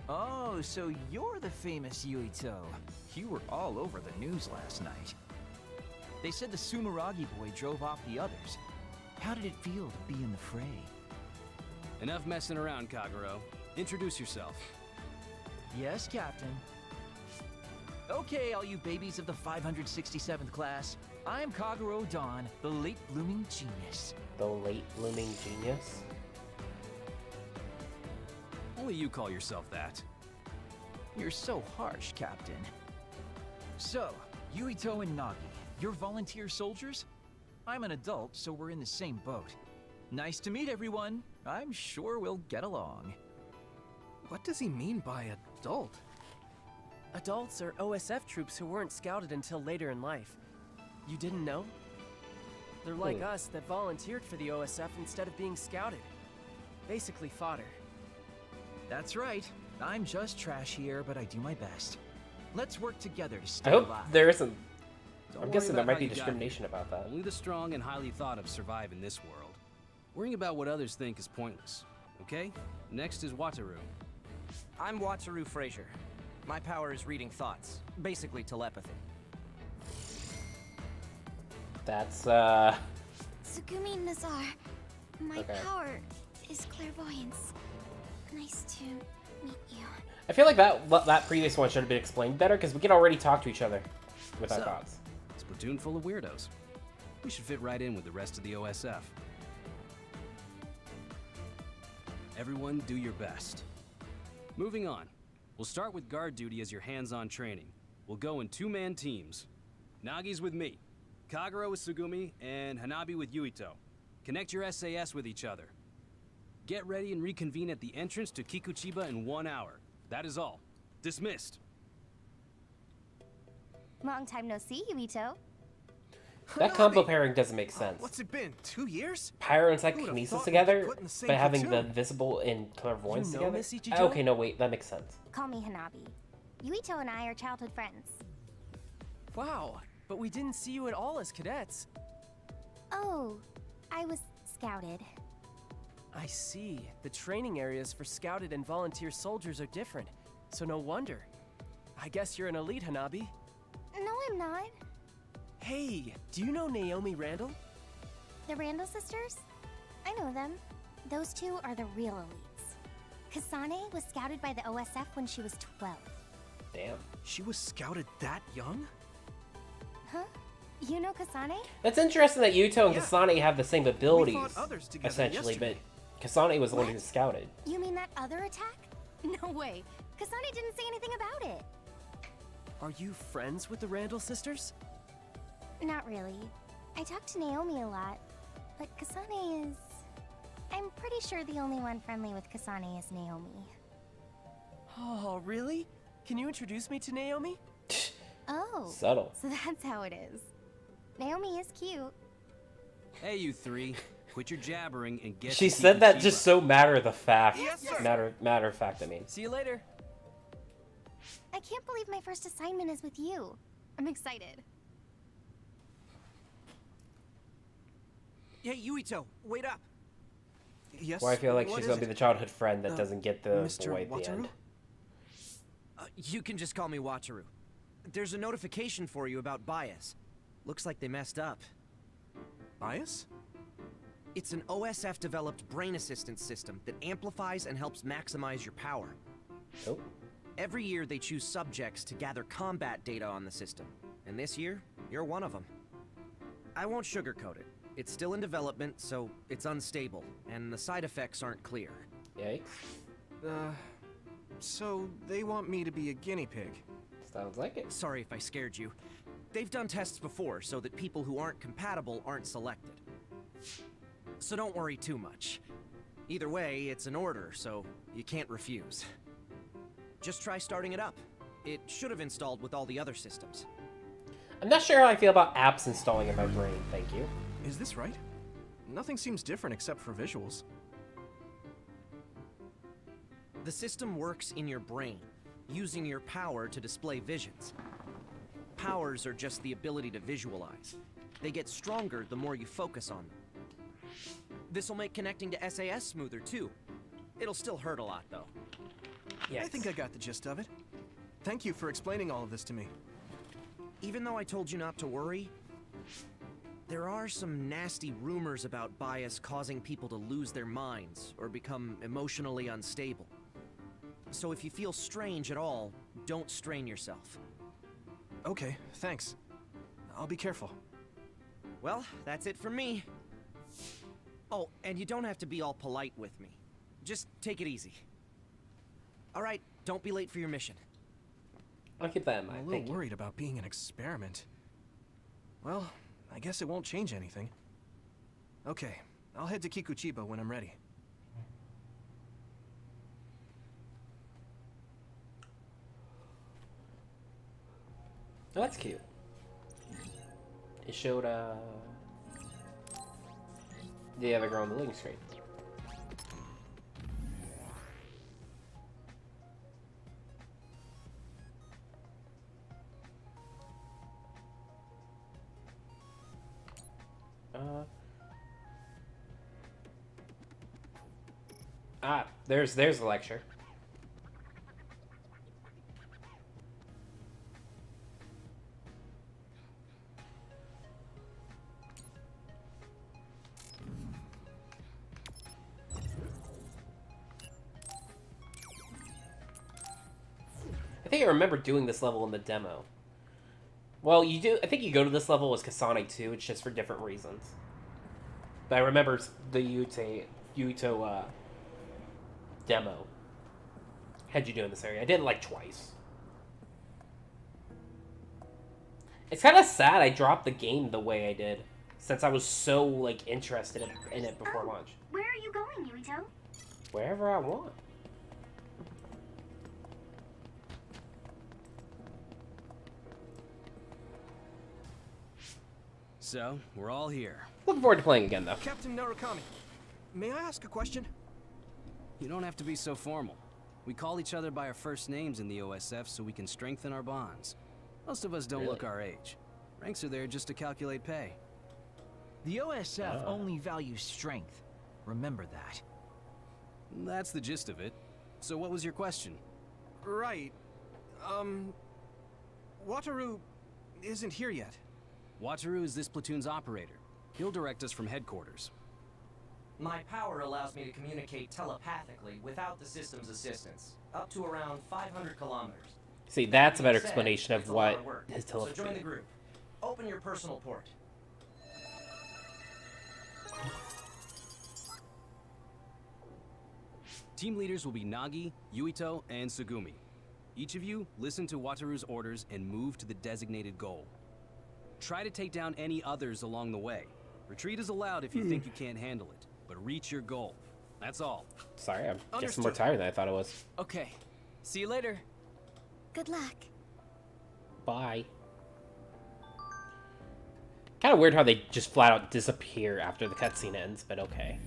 N: Oh, so you're the famous Yuito. You were all over the news last night. They said the Sumeragi boy drove off the others. How did it feel to be in the fray?
M: Enough messing around, Kagero. Introduce yourself.
N: Yes, Captain. Okay, all you babies of the 567th class. I'm Kagero Dawn, the late blooming genius.
A: The late blooming genius?
M: Only you call yourself that.
N: You're so harsh, Captain. So, Yuito and Nagi, you're volunteer soldiers? I'm an adult, so we're in the same boat. Nice to meet everyone. I'm sure we'll get along.
C: What does he mean by adult?
G: Adults are OSF troops who weren't scouted until later in life. You didn't know? They're like us that volunteered for the OSF instead of being scouted. Basically fodder.
N: That's right. I'm just trash here, but I do my best. Let's work together to stay
A: I hope
N: alive.
A: there isn't.
M: Don't
A: I'm
M: worry
A: guessing there
M: about
A: might
M: how
A: be
M: you got
A: discrimination
M: here.
A: about that.
M: Only the strong and highly thought of survive in this world. Worrying about what others think is pointless. Okay? Next is Wataru.
O: I'm Wataru Frazier. My power is reading thoughts. Basically telepathy.
A: That's,
I: Tsugumi Nazar. My
A: Okay.
I: power is clairvoyance. Nice to meet you.
A: I feel like that previous one should have been explained better because we can already talk to each other with our
M: So,
A: thoughts.
M: it's a platoon full of weirdos. We should fit right in with the rest of the OSF. Everyone do your best. Moving on. We'll start with guard duty as your hands-on training. We'll go in two-man teams. Nagi's with me, Kagero with Tsugumi, and Hanabi with Yuito. Connect your SAS with each other. Get ready and reconvene at the entrance to Kikuchiba in 1 hour. That is all. Dismissed.
I: Long time no see, Yuito.
A: That combo pairing doesn't make sense.
C: What's it been, 2 years?
A: Pyro and
C: Who would've
A: psychokinesis
C: thought we'd be
A: together,
C: put in the same
A: but having the
C: platoon?
A: visible and clairvoyance
G: You know
A: together?
G: Miss Ichijo?
A: Okay, no, wait, that makes sense.
I: Call me Hanabi. Yuito and I are childhood friends.
G: Wow, but we didn't see you at all as cadets.
I: Oh, I was scouted.
G: I see. The training areas for scouted and volunteer soldiers are different, so no wonder. I guess you're an elite, Hanabi.
I: No, I'm not.
G: Hey, do you know Naomi Randall?
I: The Randall sisters? I know them. Those two are the real elites. Kasane was scouted by the OSF when she was 12.
A: Damn.
C: She was scouted that young?
I: Huh? You know Kasane?
A: That's interesting that Yuto and
C: Yeah.
A: Kasane have the same abilities,
C: others together
A: essentially,
C: yesterday.
A: but Kasane was the one who was scouted.
I: You mean that other attack? No way. Kasane didn't say anything about it.
G: Are you friends with the Randall sisters?
I: Not really. I talk to Naomi a lot, but Kasane is... I'm pretty sure the only one friendly with Kasane is Naomi.
G: Oh, really? Can you introduce me to Naomi?
I: Oh.
A: Subtle.
I: So that's how it is. Naomi is cute.
M: Hey, you three. Quit your jabbering and get
A: She
M: to
A: said that
M: Kikuchiba.
A: just so matter of fact.
C: Yes, sir.
A: Matter of fact, I mean.
G: See you later.
I: I can't believe my first assignment is with you. I'm excited.
O: Hey, Yuito, wait up.
C: Yes.
A: Where I feel like
C: what
A: she's
C: is
A: gonna be
C: it?
A: the childhood friend that doesn't get the
C: Mr.
A: boy at the
C: Wataru?
A: end.
O: You can just call me Wataru. There's a notification for you about bias. Looks like they messed up.
C: Bias?
O: It's an OSF-developed brain assistance system that amplifies and helps maximize your power.
A: Oh.
O: Every year they choose subjects to gather combat data on the system. And this year, you're one of them. I won't sugarcoat it. It's still in development, so it's unstable, and the side effects aren't clear.
A: Yikes.
C: So they want me to be a guinea pig.
A: Sounds like it.
O: Sorry if I scared you. They've done tests before so that people who aren't compatible aren't selected. So don't worry too much. Either way, it's an order, so you can't refuse. Just try starting it up. It should have installed with all the other systems.
A: I'm not sure how I feel about apps installing in my brain, thank you.
C: Is this right? Nothing seems different except for visuals.
O: The system works in your brain, using your power to display visions. Powers are just the ability to visualize. They get stronger the more you focus on them. This'll make connecting to SAS smoother too. It'll still hurt a lot though.
C: I think I got the gist of it. Thank you for explaining all of this to me.
O: Even though I told you not to worry, there are some nasty rumors about bias causing people to lose their minds or become emotionally unstable. So if you feel strange at all, don't strain yourself.
C: Okay, thanks. I'll be careful.
O: Well, that's it from me. Oh, and you don't have to be all polite with me. Just take it easy. All right, don't be late for your mission.
A: I'll keep that in mind.
C: I'm a little worried about being an experiment. Well, I guess it won't change anything. Okay, I'll head to Kikuchiba when I'm ready.
A: Oh, that's cute. It showed the other girl on the link screen. There's the lecture. I think I remember doing this level in the demo. Well, you do. I think you go to this level as Kasane too. It's just for different reasons. But I remember the Yuito demo had you doing this area. I did it like twice. It's kind of sad I dropped the game the way I did, since I was so like interested in it before launch.
I: Where are you going, Yuito?
A: Wherever I want.
M: So, we're all here.
A: Looking forward to playing again, though.
C: Captain Narukami, may I ask a question?
M: You don't have to be so formal. We call each other by our first names in the OSF so we can strengthen our bonds. Most of us don't look our age. Ranks are there just to calculate pay.
N: The OSF only values strength. Remember that.
M: That's the gist of it. So what was your question?
C: Right. Wataru isn't here yet.
M: Wataru is this platoon's operator. He'll direct us from headquarters.
O: My power allows me to communicate telepathically without the system's assistance, up to around 500 kilometers.
A: See, that's a better explanation of what his
O: So join the
A: telepathy.
O: group. Open your personal port.
M: Team leaders will be Nagi, Yuito, and Sugumi. Each of you, listen to Wataru's orders and move to the designated goal. Try to take down any others along the way. Retreat is allowed if you think you can't handle it, but reach your goal. That's all.
A: Sorry, I'm just more tired than I thought it was.
G: Okay. See you later.
I: Good luck.
A: Bye. Kind of weird how they just flat out disappear after the cutscene ends, but okay.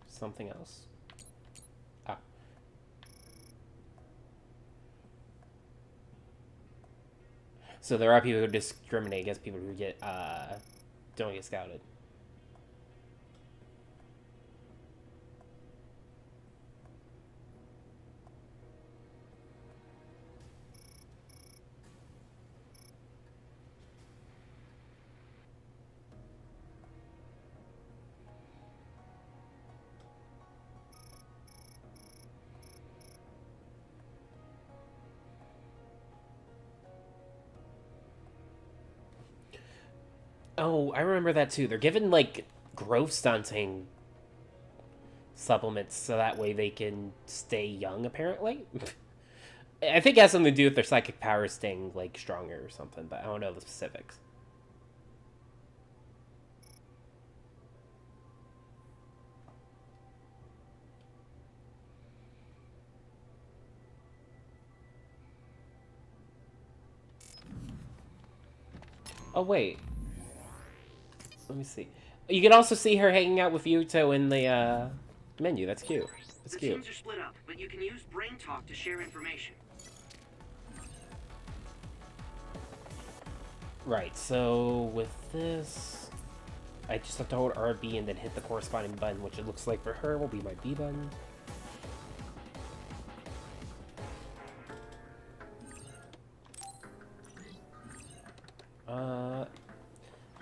A: Something else. Ah. So there are people who discriminate against people who get don't get scouted. Oh, I remember that too. They're given like growth stunting supplements so that way they can stay young, apparently. I think it has something to do with their psychic powers staying like stronger or something, but I don't know the specifics. Oh, wait. Let me see. You can also see her hanging out with Yuto in the menu. That's cute. That's
F: The
A: cute.
F: teams are split up, but you can use Brain Talk to share information.
A: Right, so with this, I just have to hold RB and then hit the corresponding button, which it looks like for her will be my B button.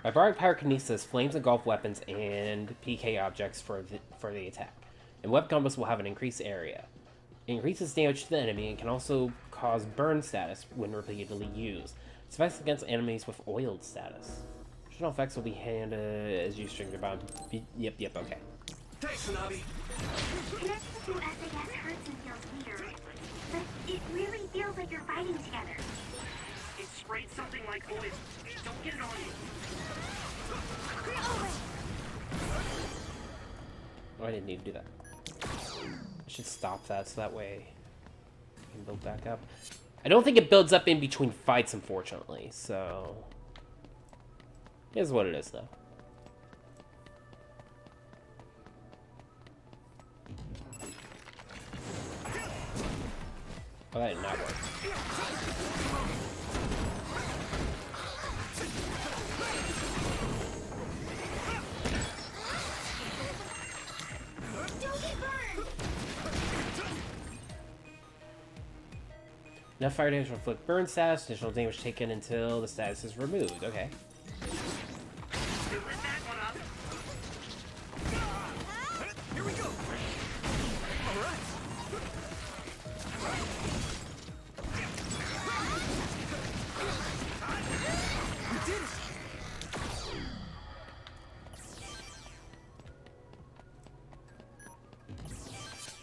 A: My Barbaric Pyrokinesis flames engulf weapons and PK objects for the attack. And weapon combos will have an increased area. It increases damage to the enemy and can also cause burn status when repeatedly used. It's effects against enemies with oiled status. Additional effects will be handed as you string their bomb. Yep, okay.
F: Thanks, Hanabi.
I: Connecting to SAS hurts and feels weird, but it really feels like you're fighting together.
F: It sprayed something like oil. Don't get it on you.
A: Oh, I didn't need to do that. I should stop that so that way I can build back up. I don't think it builds up in between fights, unfortunately, so... Here's what it is, though. Oh, that did not work. Enough fire damage to inflict burn status, additional damage taken until the status is removed. Okay.
F: Here we go. All right. We did it.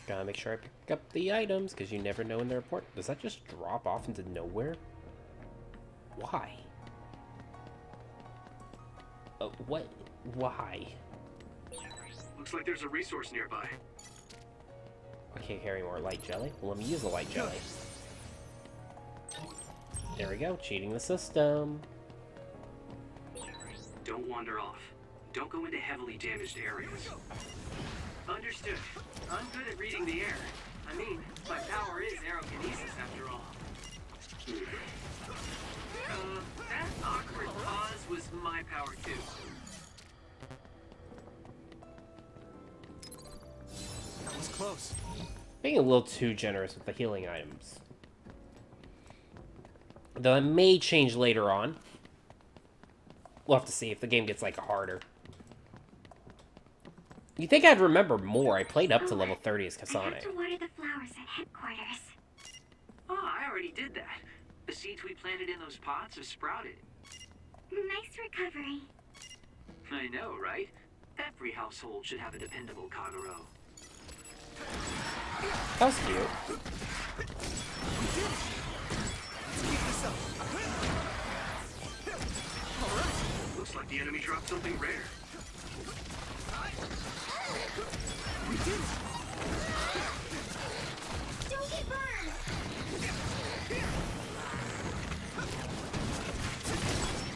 A: Gotta make sure I pick up the items, because you never know when they're important. Does that just drop off into nowhere? Why? What? Why?
F: Looks like there's a resource nearby.
A: I can't carry more light jelly. Well, let me use the light jelly. There we go, cheating the system.
F: Don't wander off. Don't go into heavily damaged areas. Understood. I'm good at reading the air. I mean, my power is aerokinesis after all. That awkward pause was my power too.
C: That was close.
A: Being a little too generous with the healing items. Though it may change later on. We'll have to see if the game gets, like, harder. You think I'd remember more? I played up to level 30 as
I: I have
A: Kasane.
I: to water the flowers at headquarters.
F: Oh, I already did that. The seeds we planted in those pots have sprouted.
I: Nice recovery.
F: I know, right? Every household should have a dependable Kagero.
A: That was cute.
F: Let's keep this up. All right. Looks like the enemy dropped something rare. We did it.
I: Don't get burned!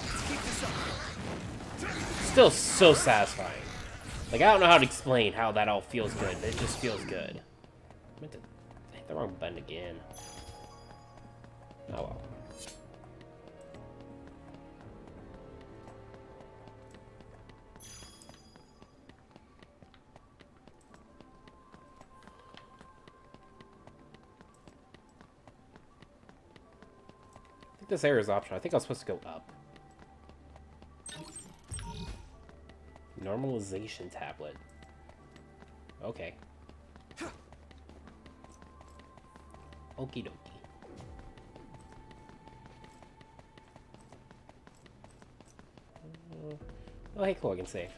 F: Let's keep this up.
A: Still so satisfying. Like, I don't know how to explain how that all feels good, but it just feels good. I meant to hit the wrong button again. Oh well. I think this area is optional. I think I was supposed to go up. Normalization tablet. Okay. Okie dokie. Oh, hey, cool, I can save.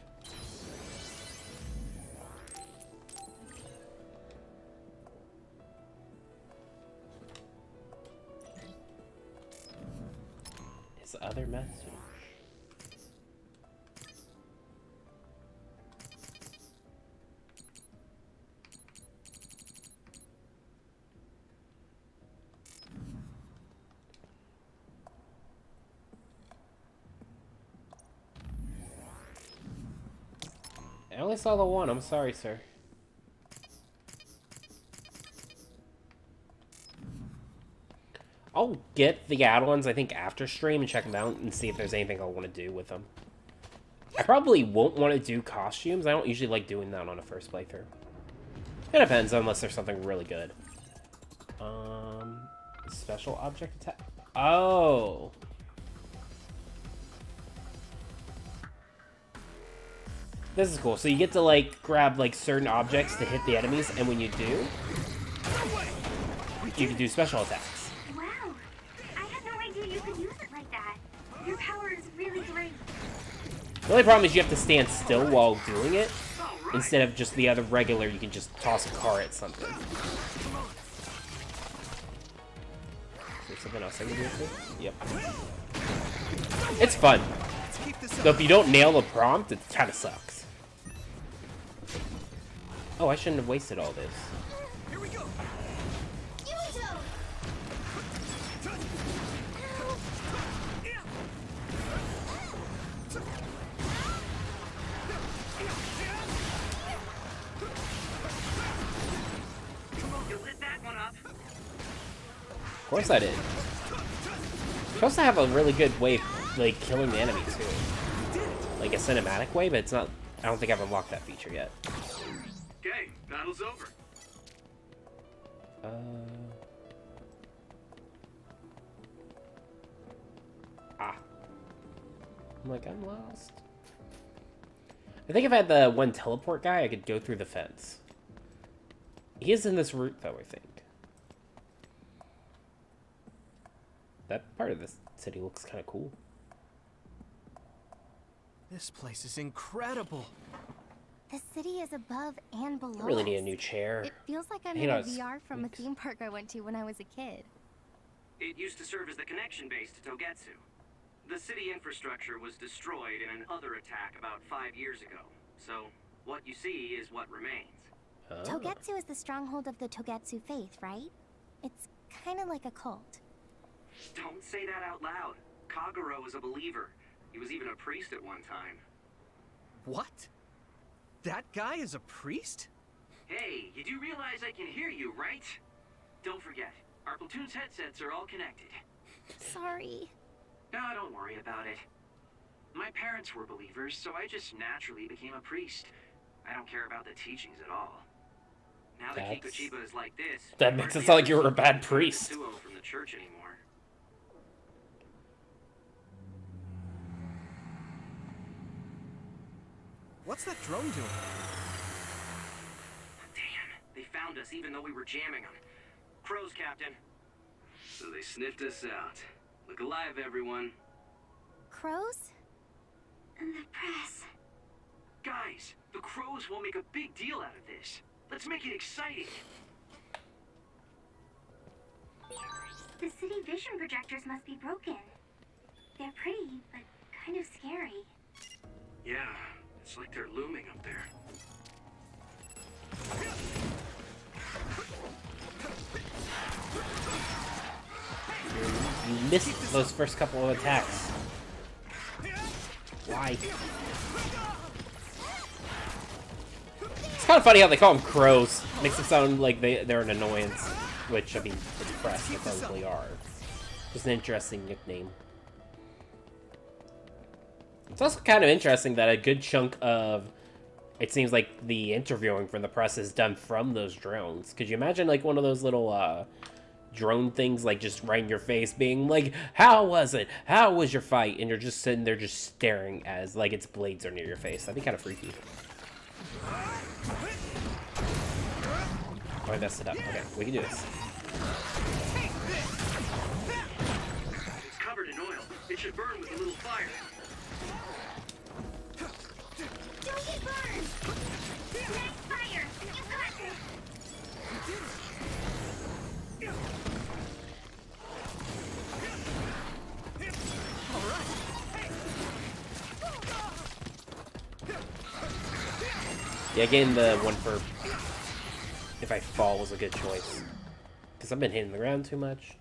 A: His other message. I only saw the one. I'm sorry, sir. I'll get the add-ons, I think, after stream and check them out and see if there's anything I want to do with them. I probably won't want to do costumes. I don't usually like doing that on a first playthrough. It depends, unless there's something really good. Special object attack. Oh. This is cool. So you get to, like, grab, like, certain objects to hit the enemies, and when you do, you can do special attacks.
I: Wow. I had no idea you could use it like that. Your power is really great.
A: The only problem is you have to stand still while doing it, instead of just the other regular, you can just toss a car at something. Is there something else I can do with it? Yep. It's fun. Though if you don't nail the prompt, it kind of sucks. Oh, I shouldn't have wasted all this.
I: Here we go.
A: Of course I did. You're supposed to have a really good way of, like, killing the enemy, too. Like a cinematic way, but it's not... I don't think I've unlocked that feature yet.
F: Okay, battle's over.
A: I'm like, I'm lost. I think if I had the one teleport guy, I could go through the fence. He is in this route, though, I think. That part of this city looks kind of cool.
C: This place is incredible.
I: The city is above and below.
A: I really need a
I: us.
A: new chair.
I: It feels like I'm
A: Hey,
I: in a
A: no, it's-
I: VR from a theme park I went to when I was a kid.
P: It used to serve as the connection base to Togetsu. The city infrastructure was destroyed in an other attack about 5 years ago. So, what you see is what remains.
I: Togetsu is the stronghold of the Togetsu faith, right? It's kind of like a cult.
P: Don't say that out loud. Kagero is a believer. He was even a priest at one time.
C: What? That guy is a priest?
P: Hey, you do realize I can hear you, right? Don't forget, our platoon's headsets are all connected.
I: Sorry.
P: No, don't worry about it. My parents were believers, so I just naturally became a priest. I don't care about the teachings at all. Now that Kikuchiba is like this...
A: That makes it sound like you were a bad priest.
P: ...from the church anymore.
C: What's that drone doing?
P: Damn, they found us even though we were jamming them. Crows, Captain. So they sniffed us out. Look alive, everyone.
I: Crows?
E: The press.
P: Guys, the crows will make a big deal out of this. Let's make it exciting.
E: The city vision projectors must be broken. They're pretty, but kind of scary.
P: Yeah, it's like they're looming up there.
A: You missed those first couple of attacks. Why? It's kind of funny how they call them crows. Makes it sound like they're an annoyance. Which, I mean, it's press, they probably are. Just an interesting nickname. It's also kind of interesting that a good chunk of, it seems like, the interviewing from the press is done from those drones. Could you imagine, like, one of those little, drone things, like, just right in your face, being like, how was it? How was your fight? And you're just sitting there just staring as, like, its blades are near your face. That'd be kind of freaky. Oh, I messed it up. Okay, we can do this.
P: It's covered in oil. It should burn with a little fire.
E: Don't get burned! Next fire! You got this!
A: Yeah, getting the one for if I fall was a good choice. Because I've been hitting the ground too much.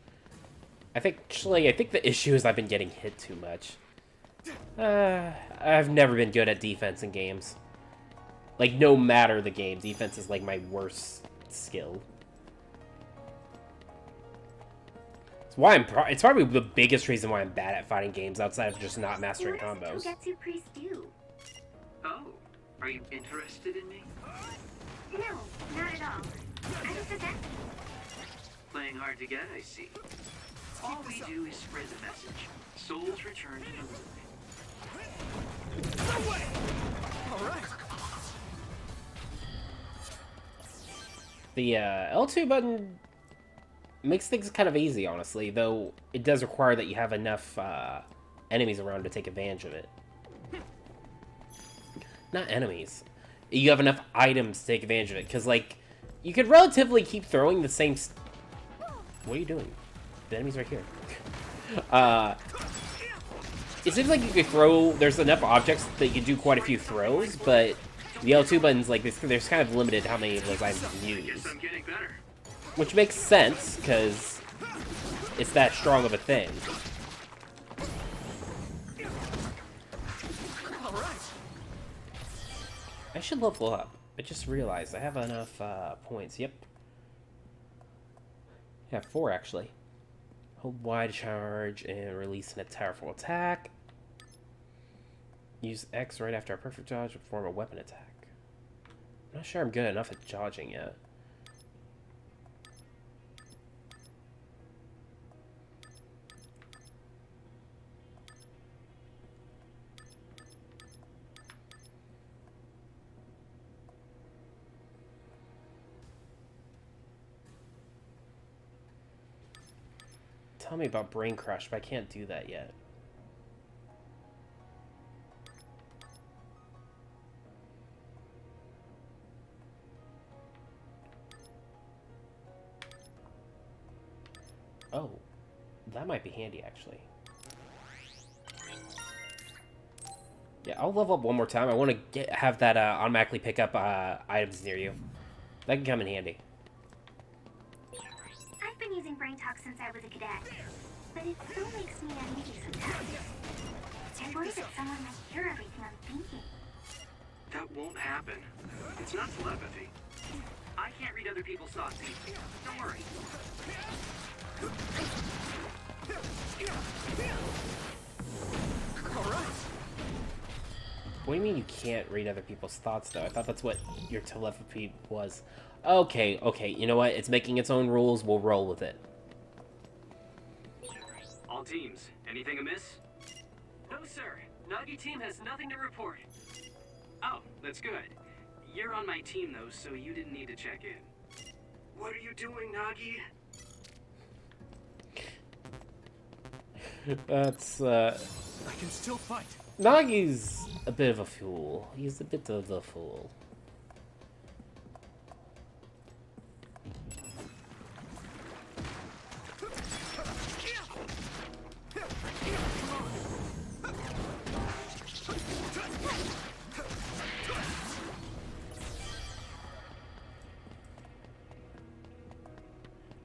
A: I think the issue is I've been getting hit too much. I've never been good at defense in games. Like, no matter the game, defense is, like, my worst skill. It's why it's probably the biggest reason why I'm bad at fighting games outside of just not mastering combos.
E: What does Togetsu Priest do?
P: Oh, are you interested in me?
E: No, not at all. I was just asking.
P: Playing hard to get, I see. All we do is spread the message. Souls return to the moon.
C: No way! Alright.
A: The L2 button makes things kind of easy, honestly, though it does require that you have enough enemies around to take advantage of it. Not enemies. You have enough items to take advantage of it, because, like, you could relatively keep throwing the same... What are you doing? The enemy's right here. It seems like you could throw... There's enough objects that you can do quite a few throws, but the L2 button's, like, there's kind of limited how many of those items you can use. Which makes sense, because it's that strong of a thing. I should level up. I just realized I have enough points. Yep. Yeah, 4 actually. Hold wide charge and release an powerful attack. Use X right after a perfect dodge to perform a weapon attack. I'm not sure I'm good enough at dodging yet. Tell me about Brain Crush, but I can't do that yet. Oh, that might be handy, actually. Yeah, I'll level up one more time. I want to have that automatically pick up items near you. That can come in handy.
E: I've been using Brain Talk since I was a cadet, but it still makes me uneasy sometimes. I worry that someone might hear everything I'm thinking.
P: That won't happen. It's not telepathy. I can't read other people's thoughts. Don't worry.
A: What do you mean you can't read other people's thoughts, though? I thought that's what your telepathy was. Okay, okay, you know what? It's making its own rules. We'll roll with it.
P: All teams, anything amiss? No, sir. Nagi team has nothing to report. Oh, that's good. You're on my team, though, so you didn't need to check in.
F: What are you doing, Nagi?
A: That's,
K: I can still fight.
A: Nagi's a bit of a fool. He's a bit of a fool.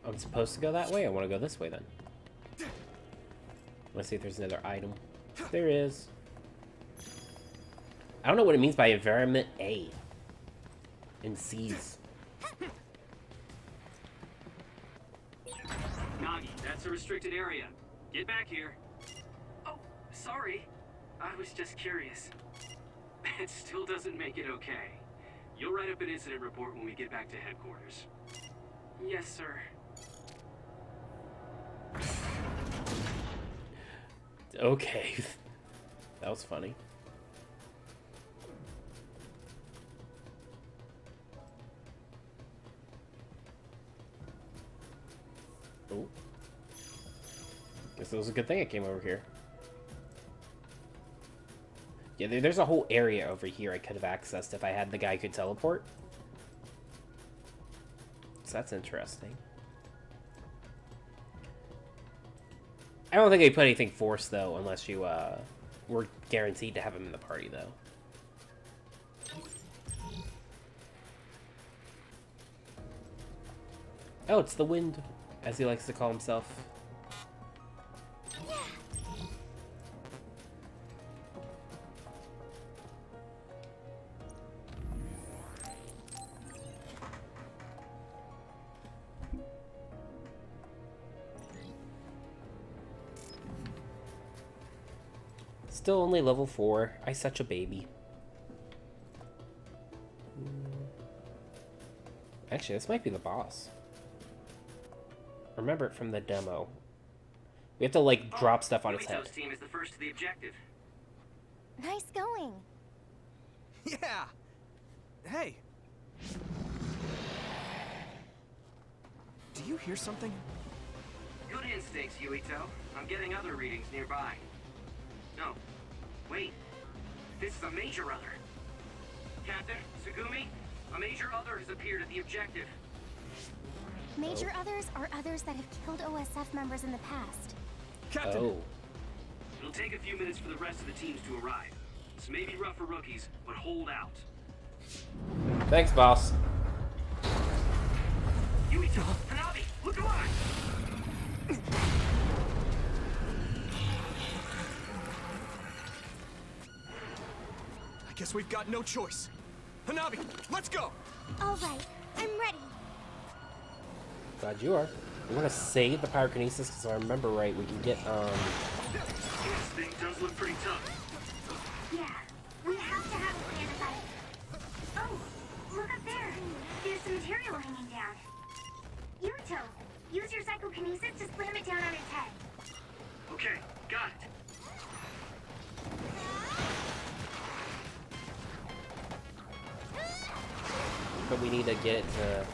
A: I'm supposed to go that way? I want to go this way then. Let's see if there's another item. There is. I don't know what it means by environment A. And C's.
P: Nagi, that's a restricted area. Get back here. Oh, sorry. I was just curious. It still doesn't make it okay. You'll write up an incident report when we get back to headquarters. Yes, sir.
A: Okay. That was funny. Oh. Guess it was a good thing I came over here. Yeah, there's a whole area over here I could have accessed if I had the guy who could teleport. So that's interesting. I don't think they put anything forced, though, unless you were guaranteed to have him in the party, though. Oh, it's the wind, as he likes to call himself. Still only level 4. I such a baby. Actually, this might be the boss. Remember it from the demo. We have to, like, drop stuff on his head.
P: Yuito's team is the first to the objective.
I: Nice going.
C: Yeah! Hey! Do you hear something?
P: Good instincts, Yuito. I'm getting other readings nearby. No. Wait. This is a major other. Captain, Tsugumi, a major other has appeared at the objective.
I: Major others are others that have killed OSF members in the past.
C: Captain!
A: Oh.
P: It'll take a few minutes for the rest of the teams to arrive. This may be rough for rookies, but hold out.
A: Thanks, boss.
P: Yuito, Hanabi, look alive!
C: I guess we've got no choice. Hanabi, let's go!
I: All right, I'm ready.
A: Glad you are. We want to save the pyrokinesis because I remember right, we can get
P: This thing does look pretty tough.
E: Yeah, we have to have a plan to fight. Oh, look up there. There's some material hanging down. Yuito, use your psychokinesis to slam it down on its head.
P: Okay, got it.
A: but we need to get it to.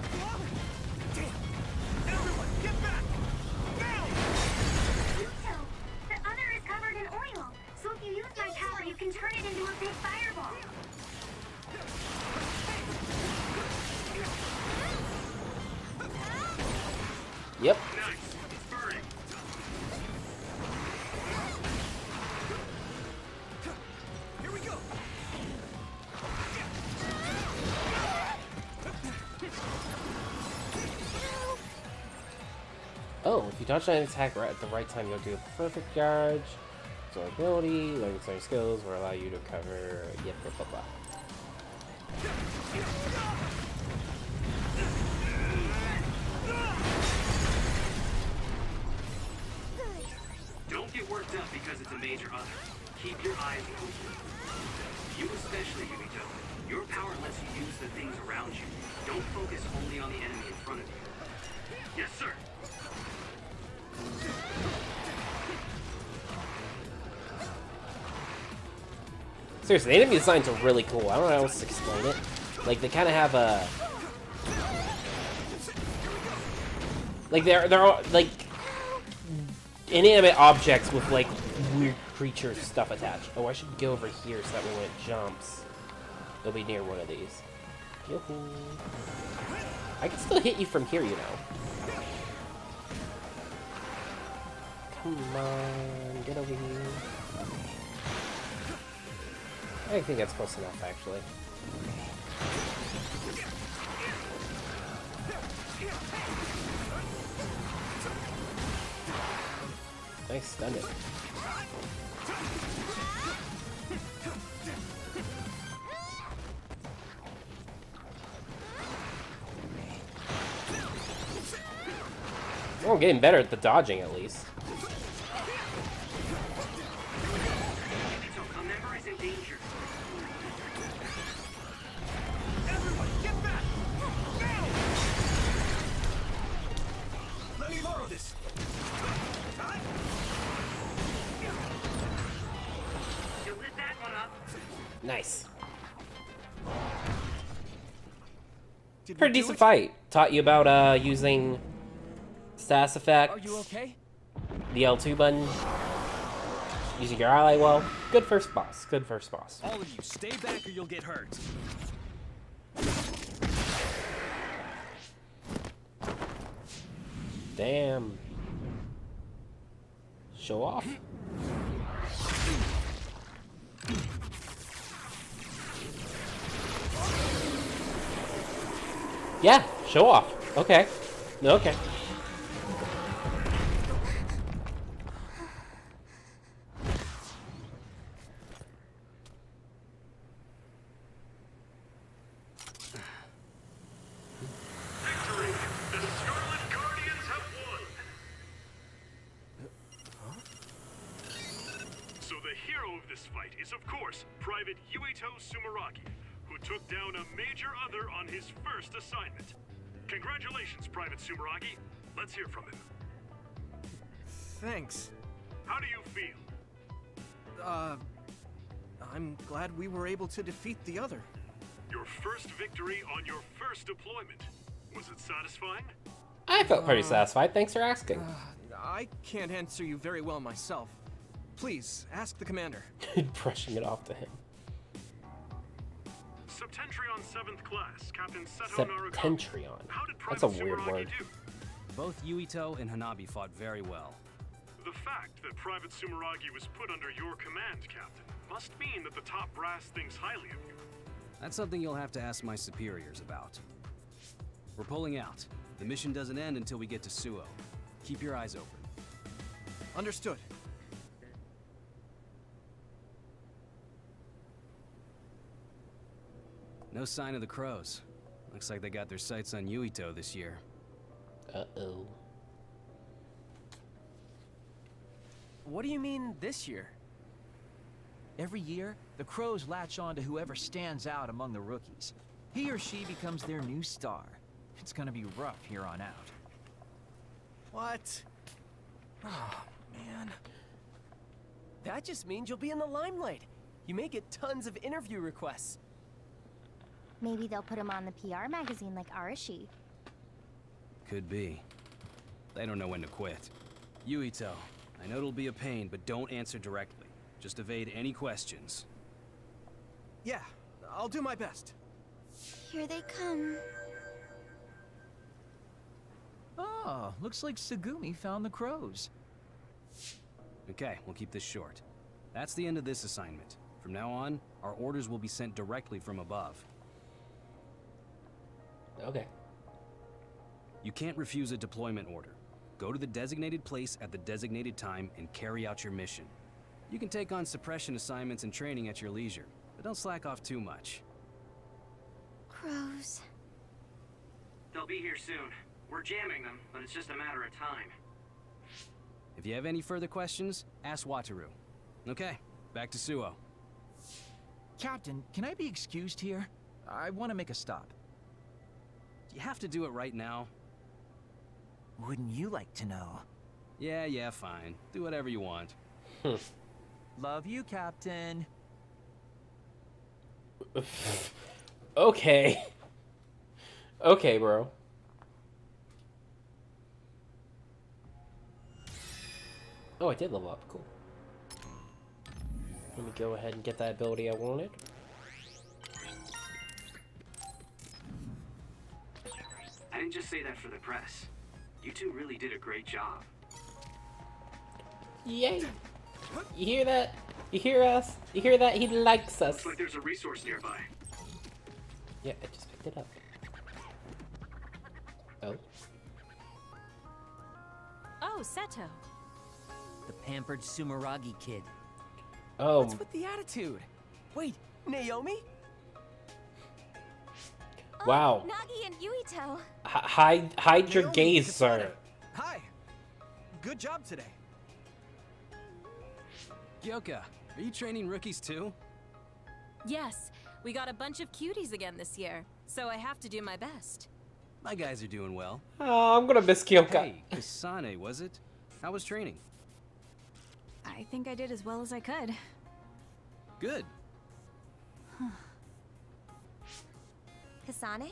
E: Everyone, get back! Now! Yuito, the other is covered in oil, so if you use my power, you can turn it into a big fireball.
A: Yep.
P: Nice. It's burning.
C: Here we go.
A: Oh, if you dodge an attack right at the right time, you'll do a perfect dodge. So ability, learning certain skills will allow you to cover. Yep, blah blah blah.
P: Don't get worked up because it's a major other. Keep your eyes open. You especially, Yuito. Your power lets you use the things around you. Don't focus only on the enemy in front of you. Yes, sir.
A: Seriously, the enemy designs are really cool. I don't know how else to explain it. Like, they kind of have a... Like, they're all, like, inanimate objects with, like, weird creature stuff attached. Oh, I should go over here so that way when it jumps, it'll be near one of these. Yoo-hoo. I can still hit you from here, you know. Come on, get over here. I think that's close enough, actually. Nice, stunned it. Oh, I'm getting better at the dodging, at least.
P: A member is in danger.
C: Everyone, get back! Now! Let me borrow this.
P: You lit that one up.
A: Nice.
C: Did we
A: Pretty
C: do
A: decent
C: it?
A: fight. Taught you about using status effects.
N: Are you okay?
A: The L2 button. Using your ally well. Good first boss. Good first boss.
M: All of you, stay back or you'll get hurt.
A: Damn. Show off. Yeah, show off. Okay. Okay.
H: Victory! The Scarlet Guardians have won! So the hero of this fight is, of course, Private Yuito Sumeragi, who took down a major other on his first assignment. Congratulations, Private Sumeragi. Let's hear from him.
C: Thanks.
H: How do you feel?
C: I'm glad we were able to defeat the other.
H: Your first victory on your first deployment. Was it satisfying?
A: I felt pretty satisfied. Thanks for asking.
C: I can't answer you very well myself. Please, ask the commander.
A: Brushing it off to him.
H: Septentrion 7th Class, Captain Seto Narukami.
A: Septentrion.
H: How did
A: That's a
H: Private
A: weird
H: Sumeragi
A: word.
H: do?
M: Both Yuito and Hanabi fought very well.
H: The fact that Private Sumeragi was put under your command, Captain, must mean that the top brass thinks highly of you.
M: That's something you'll have to ask my superiors about. We're pulling out. The mission doesn't end until we get to Suo. Keep your eyes open.
C: Understood.
M: No sign of the crows. Looks like they got their sights on Yuito this year.
A: Uh-oh.
N: What do you mean this year? Every year, the crows latch on to whoever stands out among the rookies. He or she becomes their new star. It's gonna be rough here on out.
C: What? Oh, man.
G: That just means you'll be in the limelight. You may get tons of interview requests.
I: Maybe they'll put him on the PR magazine like Arashi.
M: Could be. They don't know when to quit. Yuito, I know it'll be a pain, but don't answer directly. Just evade any questions.
C: Yeah, I'll do my best.
I: Here they come.
N: Oh, looks like Tsugumi found the crows.
M: Okay, we'll keep this short. That's the end of this assignment. From now on, our orders will be sent directly from above.
A: Okay.
M: You can't refuse a deployment order. Go to the designated place at the designated time and carry out your mission. You can take on suppression assignments and training at your leisure, but don't slack off too much.
I: Crows.
P: They'll be here soon. We're jamming them, but it's just a matter of time.
M: If you have any further questions, ask Wataru. Okay, back to Suo.
N: Captain, can I be excused here? I want to make a stop.
M: Do you have to do it right now?
N: Wouldn't you like to know?
M: Yeah, fine. Do whatever you want.
N: Love you, Captain.
A: Okay. Okay, bro. Oh, I did level up. Cool. Let me go ahead and get that ability I wanted.
P: I didn't just say that for the press. You two really did a great job.
A: Yay! You hear that? You hear us? You hear that? He likes us.
P: Looks like there's a resource nearby.
A: Yeah, I just picked it up. Oh.
B: Oh, Seto.
Q: The pampered Sumeragi kid.
A: Oh.
G: What's with the attitude? Wait, Naomi?
A: Wow.
I: Nagi and Yuito.
A: Hide your
C: Naomi,
A: gaze,
C: Kasane.
A: sir.
C: Hi. Good job today.
M: Gyoka, are you training rookies too?
B: Yes, we got a bunch of cuties again this year, so I have to do my best.
M: My guys are doing well.
A: Oh, I'm gonna miss Kyoka.
M: Hey, Kasane, was it? How was training?
J: I think I did as well as I could.
M: Good.
I: Kasane?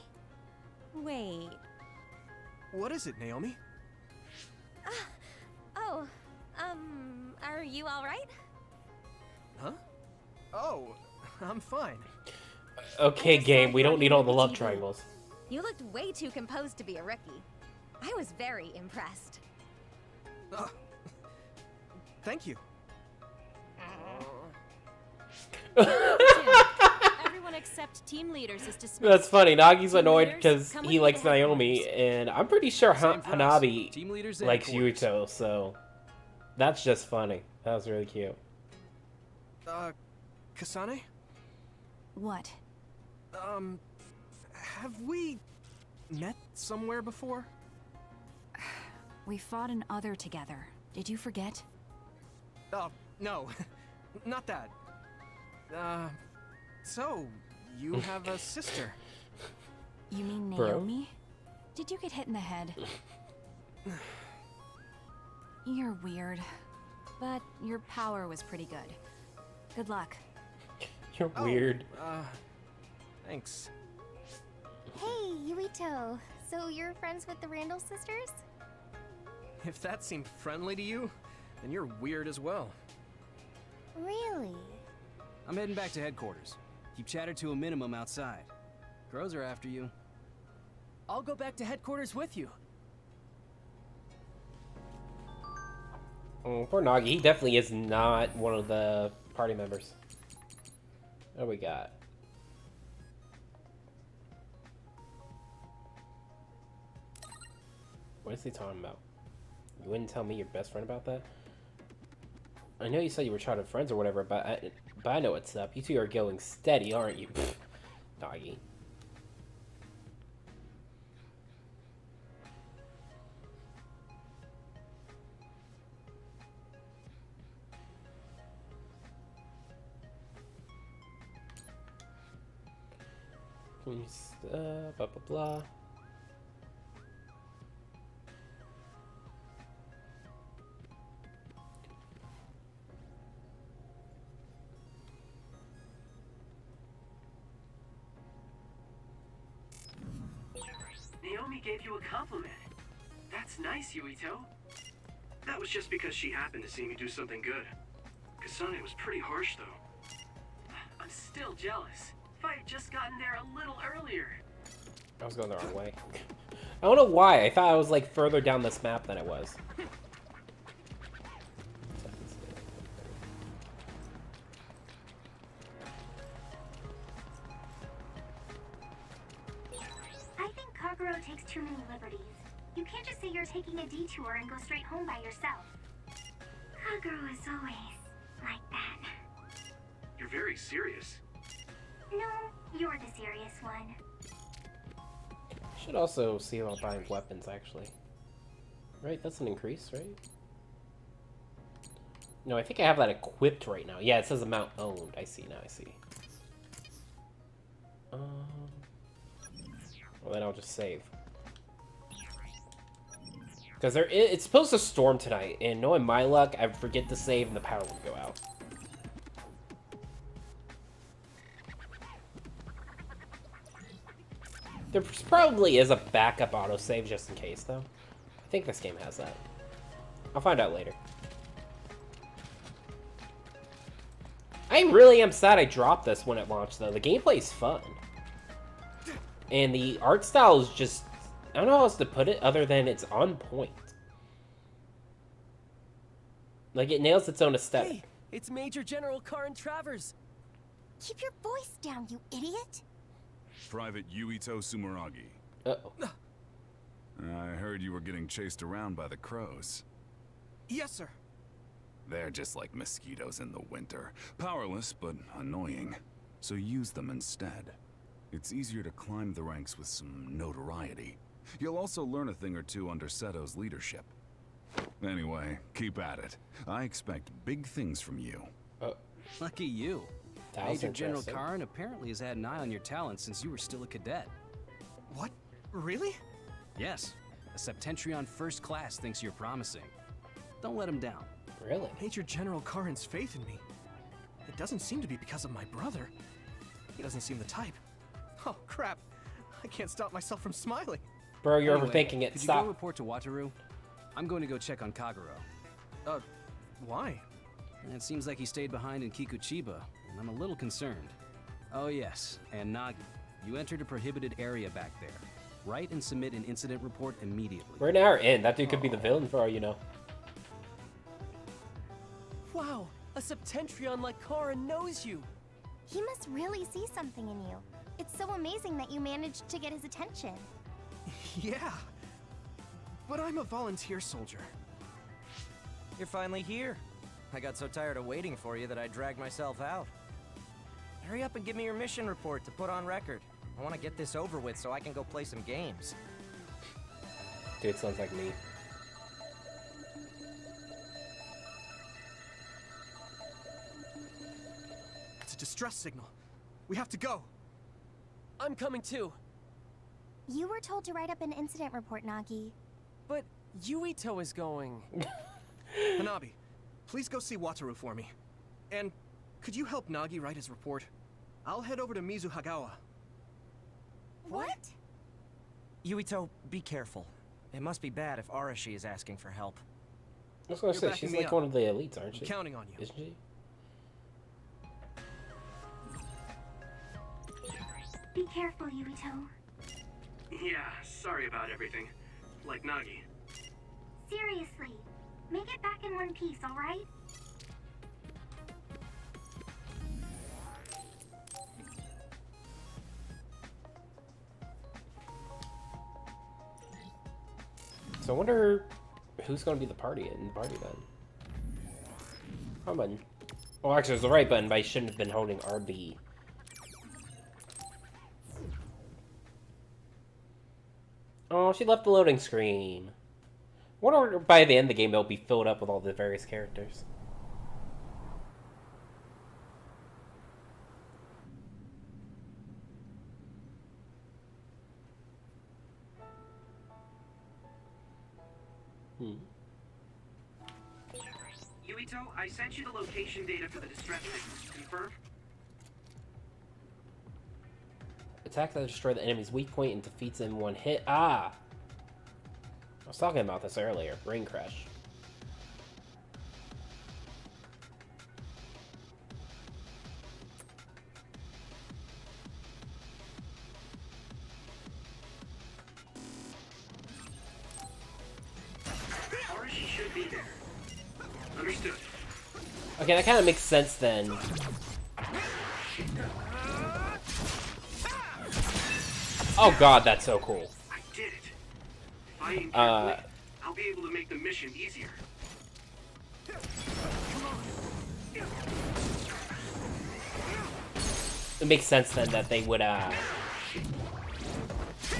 I: Wait.
C: What is it, Naomi?
I: Oh, are you alright?
C: Huh? Oh, I'm fine.
A: Okay,
I: I just
A: game.
I: saw
A: We
I: you
A: don't
I: on
A: need all the love
I: TV.
A: triangles.
I: You looked way too composed to be a rookie. I was very impressed.
C: Thank you.
B: Everyone except team leaders is dismissed.
A: That's funny. Nagi's
B: Team
A: annoyed
B: leaders,
A: because
B: come
A: he
B: with me
A: likes
B: to
A: Naomi,
B: headquarters.
A: and I'm pretty sure
M: Same for us.
A: Hanabi
M: Team leaders at
A: likes
M: headquarters.
A: Yuito, so that's just funny. That was really cute.
C: Kasane?
J: What?
C: Have we met somewhere before?
J: We fought an other together. Did you forget?
C: Oh, no. Not that. So, you have a sister.
R: You mean
A: Bro.
R: Naomi? Did you get hit in the head? You're weird. But your power was pretty good. Good luck.
A: You're weird.
C: Thanks.
I: Hey, Yuito. So you're friends with the Randall sisters?
C: If that seemed friendly to you, then you're weird as well.
I: Really?
M: I'm heading back to headquarters. Keep chatter to a minimum outside. Crows are after you.
G: I'll go back to headquarters with you.
A: Oh, poor Nagi. He definitely is not one of the party members. What do we got? What is he talking about? You wouldn't tell me your best friend about that? I know you said you were childhood friends or whatever, but I know what's up. You two are going steady, aren't you? Nagi. Blah, blah, blah.
P: Naomi gave you a compliment. That's nice, Yuito.
F: That was just because she happened to see me do something good. Kasane was pretty harsh, though.
P: I'm still jealous. If I had just gotten there a little earlier.
A: I was going the wrong way. I don't know why. I thought I was like further down this map than it was.
E: I think Kaguro takes too many liberties. You can't just say you're taking a detour and go straight home by yourself. Kaguro is always like that.
F: You're very serious.
E: No, you're the serious one.
A: Should also see about buying weapons, actually. Right? That's an increase, right? No, I think I have that equipped right now. Yeah, it says amount owned. I see now. I see. Well, then I'll just save. Because it's supposed to storm tonight, and knowing my luck, I forget to save and the power would go out. There probably is a backup autosave just in case, though. I think this game has that. I'll find out later. I really am sad I dropped this when it launched, though. The gameplay's fun. And the art style is just... I don't know how else to put it other than it's on point. Like, it nails its own aesthetic.
G: Hey, it's Major General Karin Travers.
I: Keep your voice down, you idiot!
S: Private Yuito Sumeragi.
A: Uh-oh.
S: I heard you were getting chased around by the crows.
C: Yes, sir.
S: They're just like mosquitoes in the winter. Powerless, but annoying. So use them instead. It's easier to climb the ranks with some notoriety. You'll also learn a thing or two under Seto's leadership. Anyway, keep at it. I expect big things from you.
M: Lucky you.
A: That was
M: Major General
A: interesting.
M: Karin apparently has had an eye on your talent since you were still a cadet.
C: What? Really?
M: Yes. A Septentrion First Class thinks you're promising. Don't let him down.
A: Really?
C: Major General Karin's faith in me. It doesn't seem to be because of my brother. He doesn't seem the type. Oh, crap. I can't stop myself from smiling.
A: Bro, you're
M: Anyway,
A: overthinking it.
M: Could you
A: Stop.
M: go report to Wataru? I'm going to go check on Kaguro.
C: Why?
M: It seems like he stayed behind in Kikuchiba, and I'm a little concerned. Oh yes, and Nagi, you entered a prohibited area back there. Write and submit an incident report immediately.
A: We're an hour in. That dude could be the villain for all you know.
G: Wow, a Septentrion like Karin knows you.
I: He must really see something in you. It's so amazing that you managed to get his attention.
C: Yeah. But I'm a volunteer soldier.
O: You're finally here. I got so tired of waiting for you that I dragged myself out. Hurry up and give me your mission report to put on record. I want to get this over with so I can go play some games.
A: Dude, sounds like me.
C: It's a Distress signal. We have to go.
G: I'm coming too.
I: You were told to write up an incident report, Nagi.
G: But Yuito is going.
C: Hanabi, please go see Wataru for me. And could you help Nagi write his report? I'll head over to Mizuhagawa.
I: What?
O: Yuito, be careful. It must be bad if Arashi is asking for help.
A: I was gonna
C: You're
A: say,
C: backing
A: she's
C: me
A: like
C: up.
A: one of the elites, aren't she?
C: I'm counting on you.
A: Isn't she?
E: Be careful, Yuito.
F: Yeah, sorry about everything. Like Nagi.
E: Seriously, make it back in one piece, alright?
A: So I wonder who's going to be the party in the party then. Wrong button. Well, actually, it was the right button, but I shouldn't have been holding RB. Oh, she left the loading screen. I wonder by the end of the game it'll be filled up with all the various characters.
P: Yuito, I sent you the location data for the distress signals. Confirm?
A: Attack that destroy the enemy's weak point and defeats them in one hit. Ah! I was talking about this earlier. Brain crash.
P: Arashi should be there. Understood.
A: Okay, that kind of makes sense then. Oh god, that's so cool.
P: I did it. If I aim carefully, I'll be able to make the mission easier.
A: It makes sense then that they would not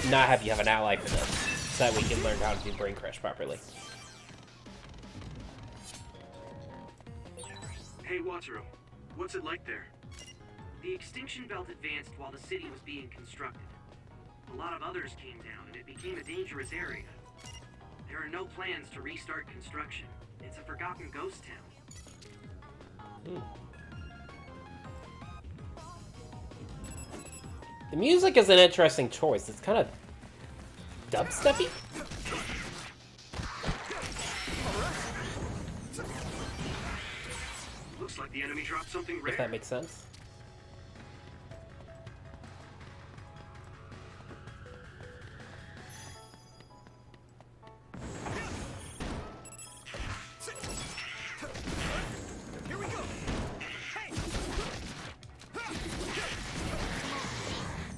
A: have you have an ally for this, so that we can learn how to do brain crash properly.
P: Hey, Wataru. What's it like there? The extinction belt advanced while the city was being constructed. A lot of others came down, and it became a dangerous area. There are no plans to restart construction. It's a forgotten ghost town.
A: The music is an interesting choice. It's kind of dubstepy.
P: Looks like the enemy dropped something rare.
A: If that makes sense.
C: Here we go. Hey.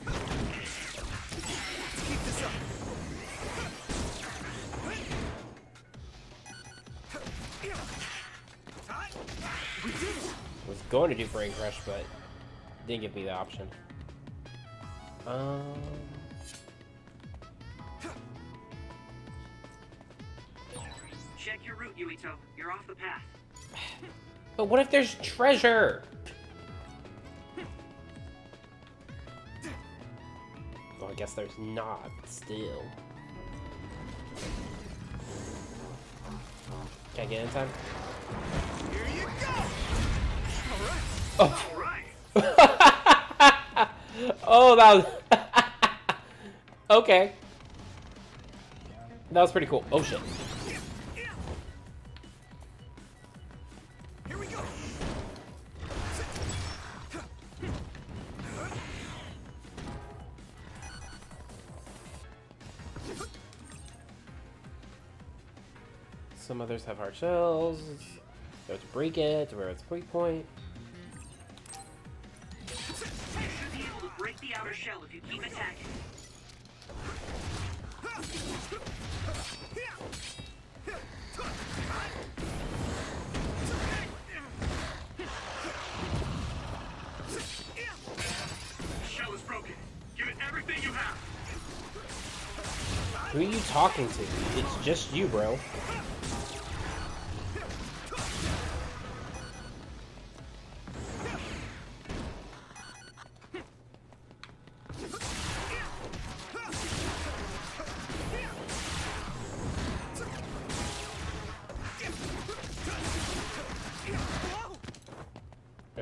C: Let's keep this up. We did it.
A: I was going to do brain crush, but didn't give me the option.
P: Check your route, Yuito. You're off the path.
A: But what if there's treasure? Well, I guess there's not, still. Can I get in time?
C: Here you go. All right.
A: Oh.
C: All right.
A: Oh, that was... Okay. That was pretty cool. Oh, shit.
C: Here we go.
A: Some others have hard shells. You have to break it to where it's a weak point.
P: You should be able to break the outer shell if you keep attacking.
H: The shell is broken. Give it everything you have.
A: Who are you talking to? It's just you, bro.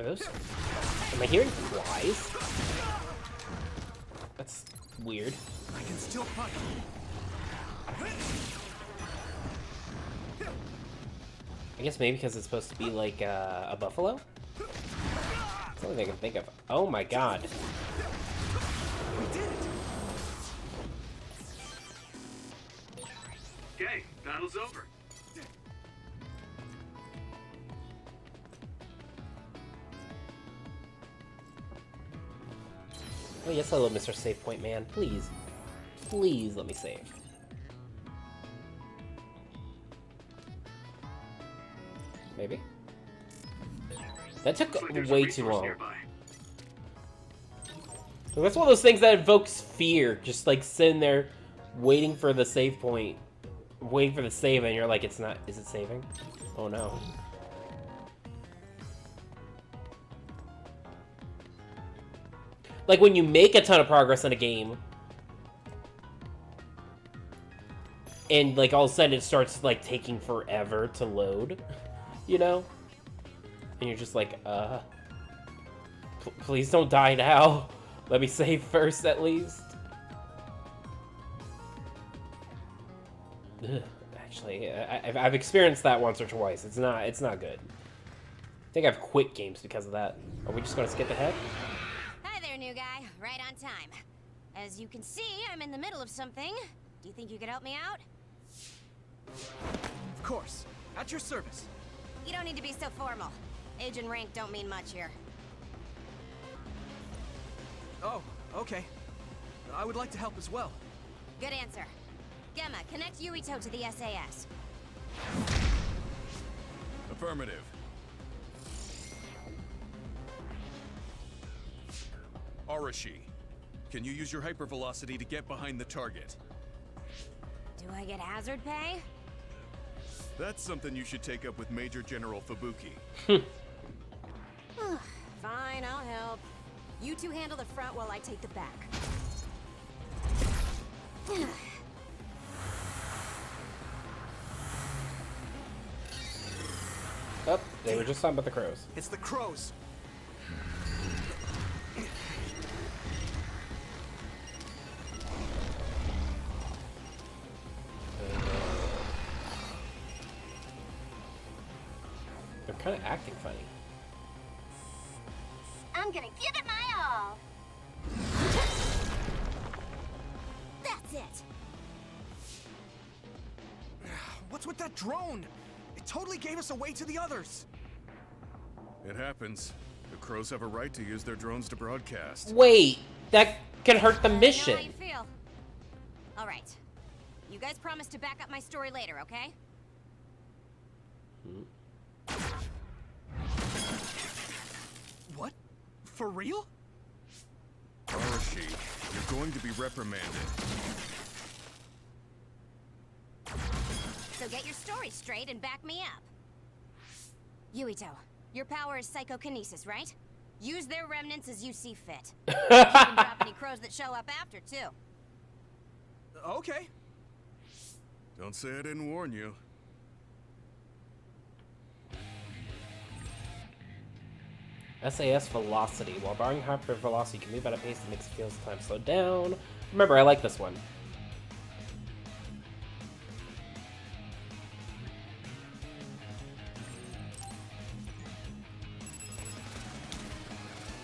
A: those? Am I hearing flies? That's weird.
K: I can still fight.
A: I guess maybe because it's supposed to be like a buffalo? That's the only thing I can think of. Oh my god.
K: We did it!
H: Okay, battle's over.
A: Oh yes, hello, Mr. Save Point Man. Please. Please let me save. Maybe? That took way too long. That's one of those things that evokes fear. Just like sitting there waiting for the save point. Waiting for the save and you're like, it's not, is it saving? Oh no. Like when you make a ton of progress in a game and like all of a sudden it starts like taking forever to load, you know? And you're just like, please don't die now. Let me save first at least. Ugh, actually, I've experienced that once or twice. It's not good. I think I've quit games because of that. Are we just gonna skip ahead?
T: Hi there, new guy. Right on time. As you can see, I'm in the middle of something. Do you think you could help me out?
O: Of course. At your service.
T: You don't need to be so formal. Age and rank don't mean much here.
O: Oh, okay. I would like to help as well.
T: Good answer. Gemma, connect Yuito to the SAS.
S: Affirmative. Arashi, can you use your hypervelocity to get behind the target?
T: Do I get hazard pay?
S: That's something you should take up with Major General Fubuki.
T: Fine, I'll help. You two handle the front while I take the back.
A: Oh, they were just talking about the crows.
O: It's the crows.
A: They're kind of acting funny.
E: I'm gonna give it my all.
T: That's it.
O: What's with that drone? It totally gave us away to the others.
S: It happens. The crows have a right to use their drones to broadcast.
A: Wait, that can hurt the mission.
T: I know how you feel. All right. You guys promise to back up my story later, okay?
O: What? For real?
S: Arashi, you're going to be reprimanded.
T: So get your story straight and back me up. Yuito, your power is psychokinesis, right? Use their remnants as you see fit. You can drop any crows that show up after, too.
O: Okay.
S: Don't say I didn't warn you.
A: SAS velocity. While barring hyper velocity, you can move at a pace that makes it feel time slow down. Remember, I like this one.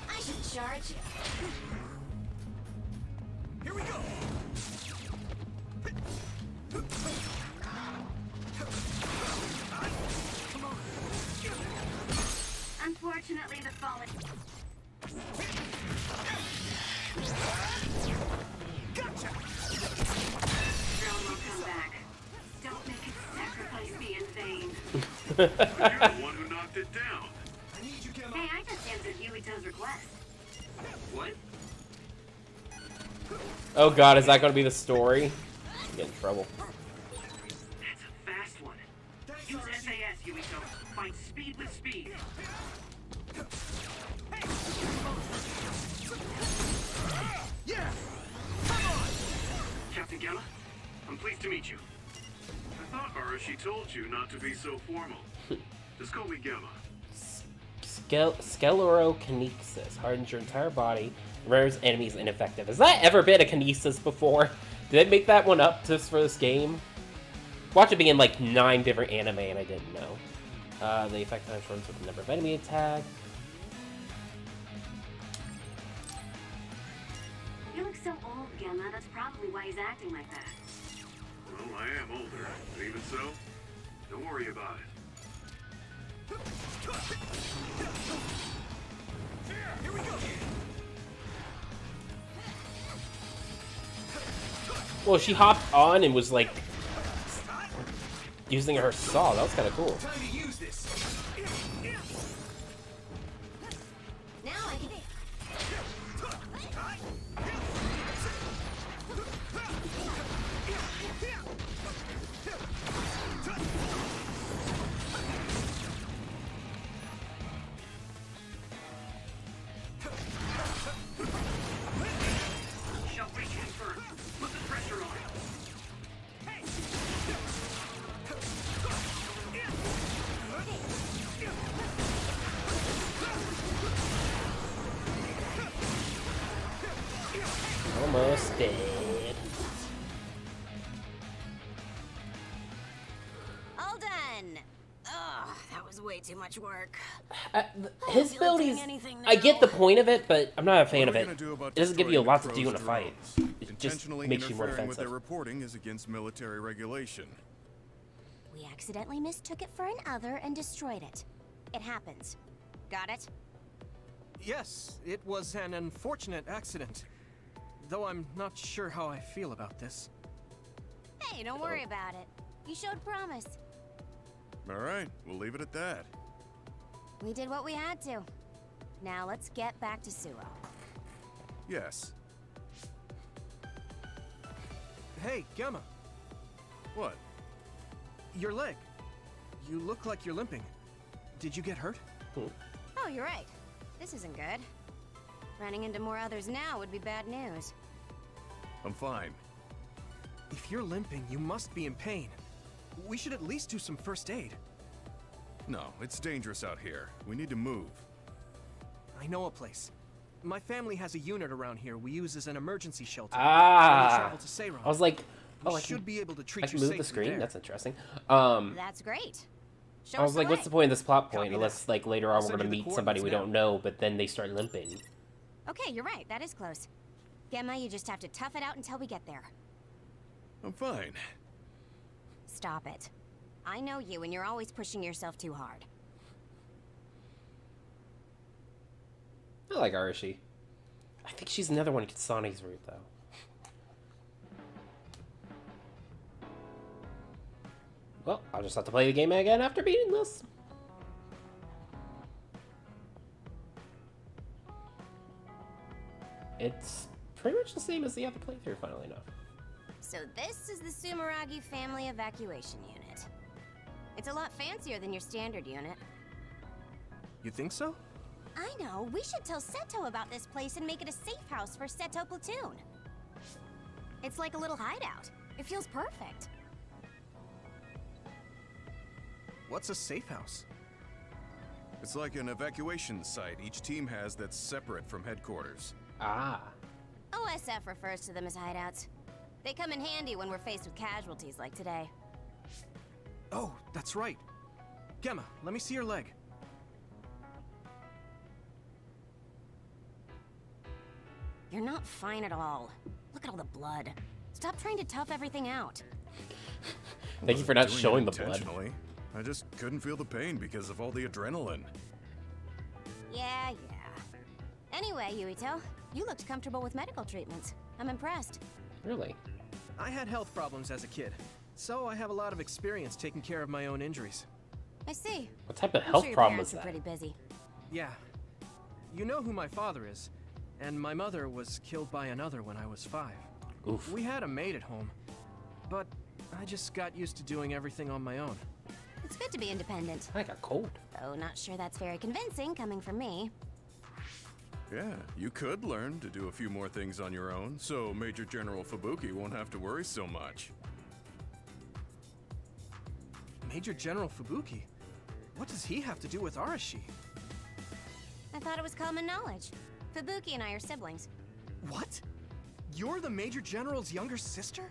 T: I should charge.
O: Here we go.
E: Unfortunately, the fallen.
O: Gotcha.
E: Drone will come back. Don't make its sacrifice be in vain.
H: You're the one who knocked it down.
O: I need you, Gemma.
E: Hey, I just answered Yuito's request.
H: What?
A: Oh god, is that going to be the story? I'm getting in trouble.
F: That's a fast one. Use SAS, Yuito. Find speed with speed.
O: Yeah!
H: Captain Gemma, I'm pleased to meet you. I thought Arashi told you not to be so formal. Just call me Gemma.
A: Sclerokinesis. Hardens your entire body. Renders enemies ineffective. Has that ever been a kinesis before? Did they make that one up just for this game? Watch it be in like 9 different anime and I didn't know. The effect time runs with the number of enemy attack.
E: You look so old, Gemma. That's probably why he's acting like that.
H: Well, I am older, but even so, don't worry about it.
K: Here we go.
A: Well, she hopped on and was like using her saw. That was kind of cool.
K: Time to use this.
T: Now I can.
F: Shall we confirm? Put the pressure on.
A: Almost dead.
T: All done. Ugh, that was way too much work.
A: His
T: feel like doing
A: abilities,
T: anything
A: I
T: now.
A: get the point of it, but I'm not a fan
S: What
A: of
S: are we
A: it.
S: gonna do about
A: It doesn't give you a
S: destroying
A: lot
S: the
A: to do in a
S: crow's
A: fight.
S: drones?
A: It just
S: Intentionally
A: makes you more
S: interfering with their
A: defensive.
S: reporting is against military regulation.
T: We accidentally mistook it for an other and destroyed it. It happens. Got it?
C: Yes, it was an unfortunate accident. Though I'm not sure how I feel about this.
T: Hey, don't worry about it. You showed promise.
S: All right, we'll leave it at that.
T: We did what we had to. Now let's get back to Suo.
S: Yes.
C: Hey, Gemma.
S: What?
C: Your leg. You look like you're limping. Did you get hurt?
T: Oh, you're right. This isn't good. Running into more others now would be bad news.
S: I'm fine.
C: If you're limping, you must be in pain. We should at least do some first aid.
S: No, it's dangerous out here. We need to move.
C: I know a place. My family has a unit around here we use as an emergency shelter.
A: Ah.
C: When we travel to Seiron.
A: I was like, oh,
C: we
A: I
C: should
A: can,
C: be able to treat
A: I can
C: you
A: move the
C: safely
A: screen?
C: there.
A: That's interesting.
T: That's great. Show
A: I
T: us
A: was
T: the
A: like, what's
T: way.
A: the point of this plot point
C: Copy
A: unless
C: that.
A: like later
C: I'll
A: on we're
C: send
A: gonna
C: you the
A: meet somebody we
C: coordinates
A: don't know, but then they start limping.
T: Okay, you're right. That is close. Gemma, you just have to tough it out until we get there.
S: I'm fine.
T: Stop it. I know you, and you're always pushing yourself too hard.
A: I like Arashi. I think she's another one of Kasane's route, though. Well, I'll just have to play the game again after beating this. It's pretty much the same as the other playthrough, funnily enough.
T: So this is the Sumeragi Family Evacuation Unit. It's a lot fancier than your standard unit.
C: You think so?
T: I know. We should tell Seto about this place and make it a safe house for Seto Platoon. It's like a little hideout. It feels perfect.
C: What's a safe house?
S: It's like an evacuation site each team has that's separate from headquarters.
A: Ah.
T: OSF refers to them as hideouts. They come in handy when we're faced with casualties like today.
C: Oh, that's right. Gemma, let me see your leg.
T: You're not fine at all. Look at all the blood. Stop trying to tough everything out.
A: Thank you for not
S: Doing it
A: showing the blood.
S: intentionally. I just couldn't feel the pain because of all the adrenaline.
T: Yeah. Anyway, Yuito, you looked comfortable with medical treatments. I'm impressed.
A: Really?
C: I had health problems as a kid, so I have a lot of experience taking care of my own injuries.
T: I see.
A: What type of
T: I'm
A: health
T: sure your
A: problem
T: parents
A: was
T: are
A: that?
T: pretty busy.
C: Yeah. You know who my father is, and my mother was killed by another when I was 5.
A: Oof.
C: We had a maid at home, but I just got used to doing everything on my own.
T: It's good to be independent.
A: I got cold.
T: Though not sure that's very convincing coming from me.
S: Yeah, you could learn to do a few more things on your own, so Major General Fubuki won't have to worry so much.
C: Major General Fubuki? What does he have to do with Arashi?
T: I thought it was common knowledge. Fubuki and I are siblings.
C: What? You're the Major General's younger sister?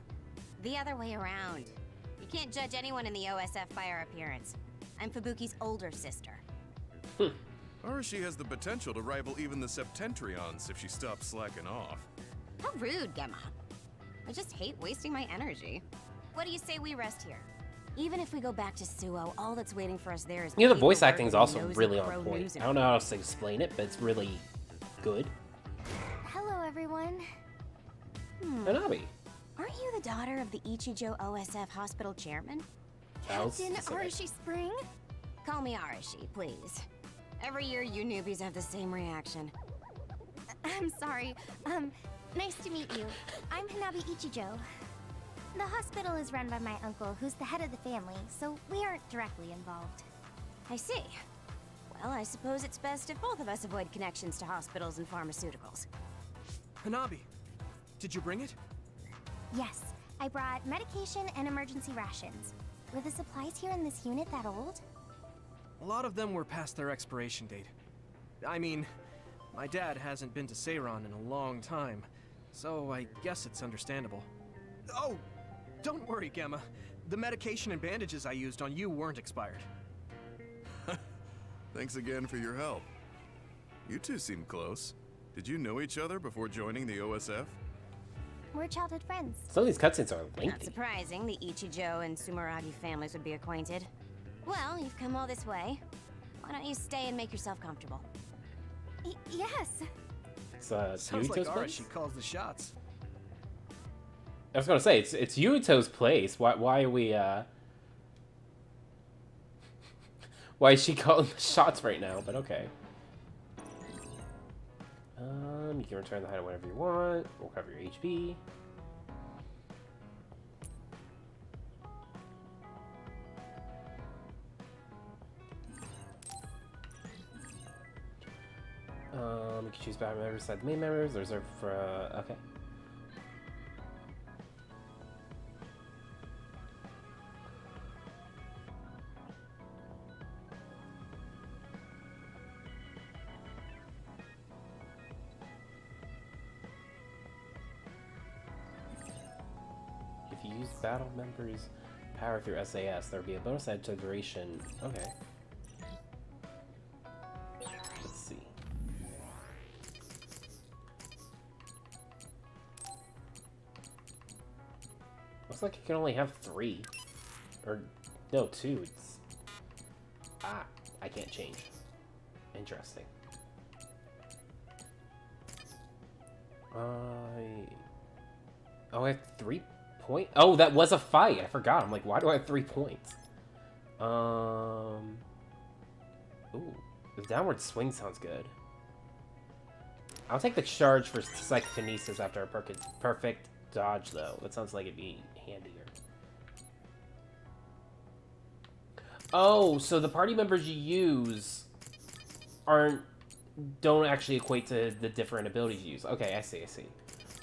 T: The other way around. You can't judge anyone in the OSF by our appearance. I'm Fubuki's older sister.
U: Arashi has the potential to rival even the Septentrions if she stops slacking off.
T: How rude, Gemma. I just hate wasting my energy. What do you say we rest here? Even if we go back to Suo, all that's waiting for us there is...
A: You know, the voice acting is
T: paperwork
A: also
T: and nosy
A: really
T: crow
A: on point.
T: news
A: I don't know how else to explain it, but it's really good.
I: Hello, everyone.
A: Hanabi.
T: Aren't you the daughter of the Ichijo OSF hospital chairman?
I: Captain Arashi Spring?
T: Call me Arashi, please. Every year you newbies have the same reaction.
I: I'm sorry. Nice to meet you. I'm Hanabi Ichijo. The hospital is run by my uncle, who's the head of the family, so we aren't directly involved.
T: I see. Well, I suppose it's best if both of us avoid connections to hospitals and pharmaceuticals.
C: Hanabi, did you bring it?
I: Yes, I brought medication and emergency rations. Were the supplies here in this unit that old?
C: A lot of them were past their expiration date. I mean, my dad hasn't been to Seiron in a long time, so I guess it's understandable. Oh, don't worry, Gemma. The medication and bandages I used on you weren't expired.
U: Thanks again for your help. You two seem close. Did you know each other before joining the OSF?
I: We're childhood friends.
A: Some of these cutscenes are
T: Not
A: lengthy.
T: surprising the Ichijo and Sumeragi families would be acquainted. Well, you've come all this way. Why don't you stay and make yourself comfortable?
I: Yes.
A: It's
C: Sounds like
A: Yuito's place?
C: Arashi calls the shots.
A: I was gonna say it's Yuito's place. Why are we why is she calling the shots right now? But okay. You can return the hideout whenever you want. We'll cover your HP. You can choose battle members beside the main members. Reserved for okay. If you use battle members' power through SAS, there will be a bonus added to duration. Okay. Let's see. Looks like you can only have 3. Or, no, 2. It's... Ah, I can't change. Interesting. Oh, I have 3 points? Oh, that was a fight! I forgot. I'm like, why do I have 3 points? Ooh, the downward swing sounds good. I'll take the charge for psychokinesis after a perfect dodge, though. That sounds like it'd be handier. Oh, so the party members you use don't actually equate to the different abilities you use. Okay, I see.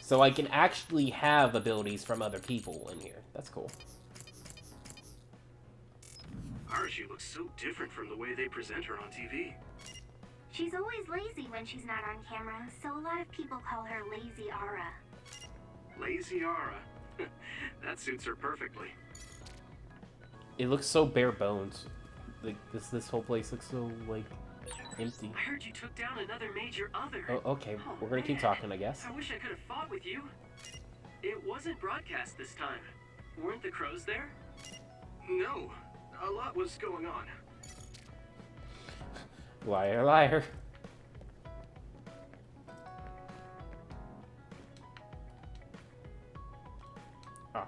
A: So I can actually have abilities from other people in here. That's cool.
F: Arashi looks so different from the way they present her on TV.
E: She's always lazy when she's not on camera, so a lot of people call her Lazy Ara.
F: Lazy Ara. That suits her perfectly.
A: It looks so bare bones. Like this whole place looks so like empty.
P: I heard you took down another major other.
A: Oh, okay. We're gonna keep talking, I guess.
P: I wish I could have fought with you. It wasn't broadcast this time. Weren't the crows there?
F: No, a lot was going on.
A: Liar, liar. Ah.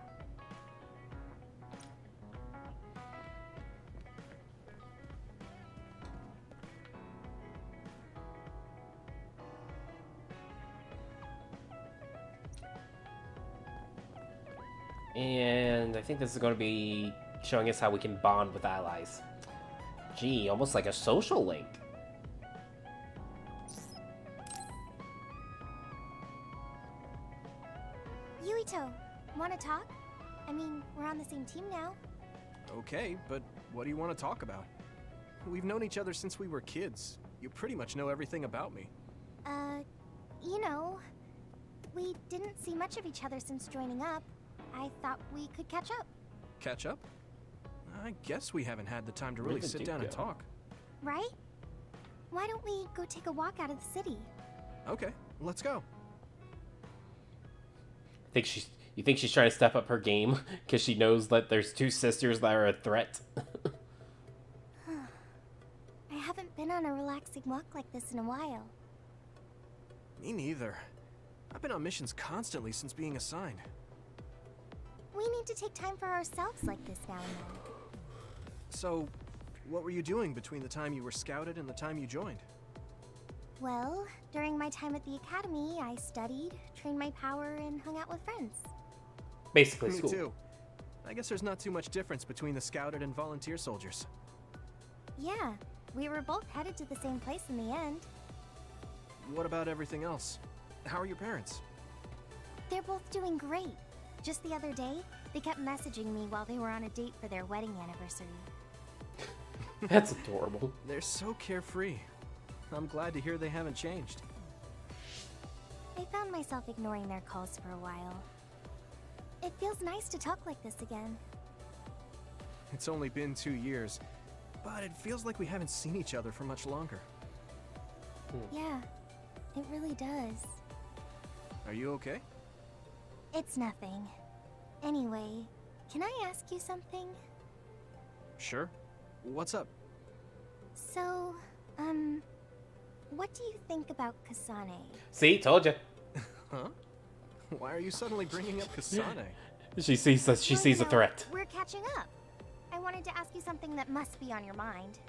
A: And I think this is going to be showing us how we can bond with allies. Gee, almost like a social link.
I: Yuito, wanna talk? I mean, we're on the same team now.
C: Okay, but what do you want to talk about? We've known each other since we were kids. You pretty much know everything about me.
I: You know, we didn't see much of each other since joining up. I thought we could catch up.
C: Catch up? I guess we haven't had the time to really sit down and talk.
I: Right? Why don't we go take a walk out of the city?
C: Okay, let's go.
A: You think she's trying to step up her game because she knows that there's two sisters that are a threat?
I: I haven't been on a relaxing walk like this in a while.
C: Me neither. I've been on missions constantly since being assigned.
I: We need to take time for ourselves like this now and then.
C: So, what were you doing between the time you were scouted and the time you joined?
I: Well, during my time at the academy, I studied, trained my power, and hung out with friends.
A: Basically
C: Me
A: school.
C: too. I guess there's not too much difference between the scouted and volunteer soldiers.
I: Yeah, we were both headed to the same place in the end.
C: What about everything else? How are your parents?
I: They're both doing great. Just the other day, they kept messaging me while they were on a date for their wedding anniversary.
A: That's adorable.
C: They're so carefree. I'm glad to hear they haven't changed.
I: I found myself ignoring their calls for a while. It feels nice to talk like this again.
C: It's only been 2 years, but it feels like we haven't seen each other for much longer.
I: Yeah, it really does.
C: Are you okay?
I: It's nothing. Anyway, can I ask you something?
C: Sure. What's up?
I: So, what do you think about Kasane?
A: See, told you.
C: Huh? Why are you suddenly bringing up Kasane?
A: She sees a threat.
I: We're catching up. I wanted to ask you something that must be on your mind.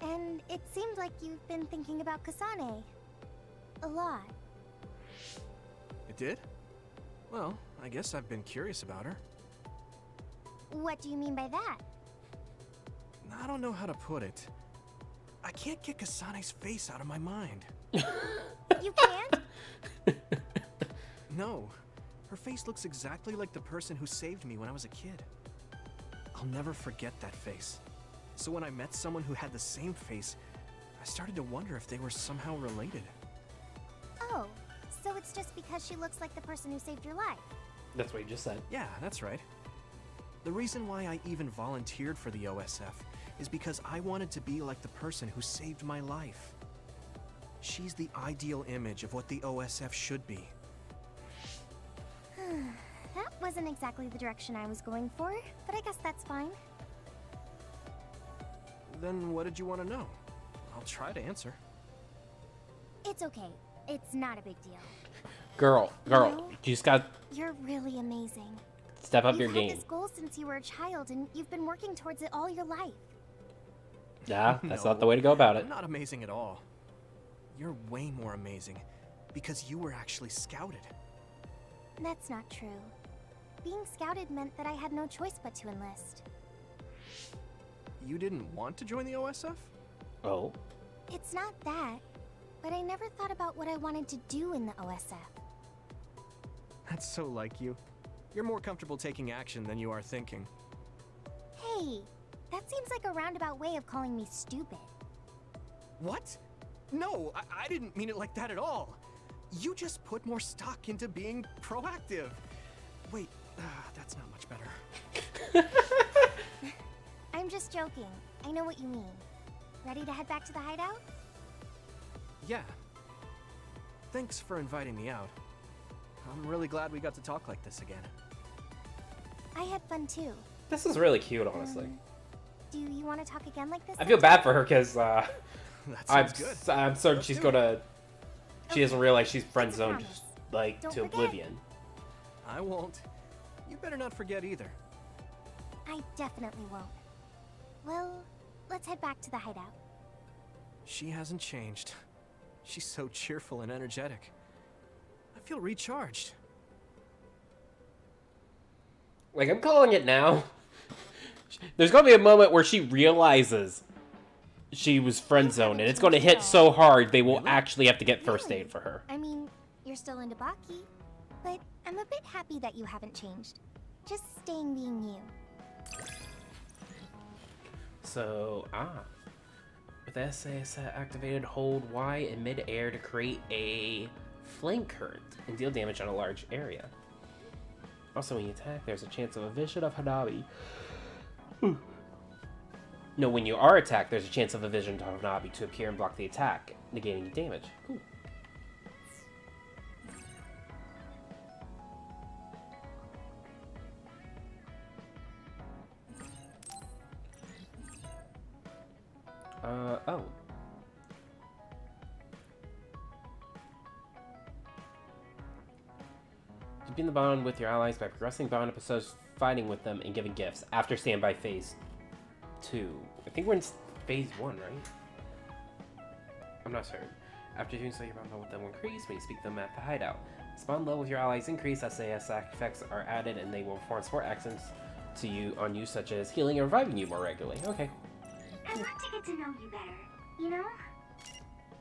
I: And it seemed like you've been thinking about Kasane. A lot.
C: It did? Well, I guess I've been curious about her.
I: What do you mean by that?
C: I don't know how to put it. I can't get Kasane's face out of my mind.
I: You can't?
C: No. Her face looks exactly like the person who saved me when I was a kid. I'll never forget that face. So when I met someone who had the same face, I started to wonder if they were somehow related.
I: Oh, so it's just because she looks like the person who saved your life.
A: That's what you just said.
C: Yeah, that's right. The reason why I even volunteered for the OSF is because I wanted to be like the person who saved my life. She's the ideal image of what the OSF should be.
I: That wasn't exactly the direction I was going for, but I guess that's fine.
C: Then what did you want to know? I'll try to answer.
I: It's okay. It's not a big deal.
A: Girl,
I: You know,
A: you just got
I: You're really amazing.
A: step up
I: You've
A: your
I: had
A: game.
I: this goal since you were a child, and you've been working towards it all your life.
A: Yeah, that's
C: No,
A: not the way to go about it.
C: I'm not amazing at all. You're way more amazing because you were actually scouted.
I: That's not true. Being scouted meant that I had no choice but to enlist.
C: You didn't want to join the OSF?
A: Oh.
I: It's not that, but I never thought about what I wanted to do in the OSF.
C: That's so like you. You're more comfortable taking action than you are thinking.
I: Hey, that seems like a roundabout way of calling me stupid.
C: What? No, I didn't mean it like that at all. You just put more stock into being proactive. Wait, that's not much better.
I: I'm just joking. I know what you mean. Ready to head back to the hideout?
C: Yeah. Thanks for inviting me out. I'm really glad we got to talk like this again.
I: I had fun too.
A: This is really cute, honestly.
I: Do you want to talk again like this?
A: I feel bad for her because
C: sounds good.
A: I'm certain
C: Let's
A: she's
C: do
A: gonna. She
I: Okay.
A: doesn't realize she's friend
I: It's a
A: zoned
I: promise.
A: like
I: Don't
A: to
I: forget.
A: oblivion.
C: I won't. You better not forget either.
I: I definitely won't. Well, let's head back to the hideout.
C: She hasn't changed. She's so cheerful and energetic. I feel recharged.
A: Like, I'm calling it now. There's gonna be a moment where she realizes she was friend zoned, and it's gonna hit so hard they will actually have to get first aid for her.
I: I mean, you're still into Baki, but I'm a bit happy that you haven't changed. Just staying being you.
A: So, With SAS activated, hold Y in mid-air to create a flame current and deal damage on a large area. Also, when you attack, there's a chance of a vision of Hanabi. No, when you are attacked, there's a chance of a vision of Hanabi to appear and block the attack, negating damage. Cool. Oh. Deepen the bond with your allies by progressing bond episodes, fighting with them, and giving gifts after standby phase 2. I think we're in phase 1, right? I'm not certain. After doing so, your bond level with them will increase when you speak to them at the hideout. As bond level with your allies increase, SAS effects are added, and they will perform support actions to you on you, such as healing and reviving you more regularly. Okay.
E: I want to get to know you better, you know?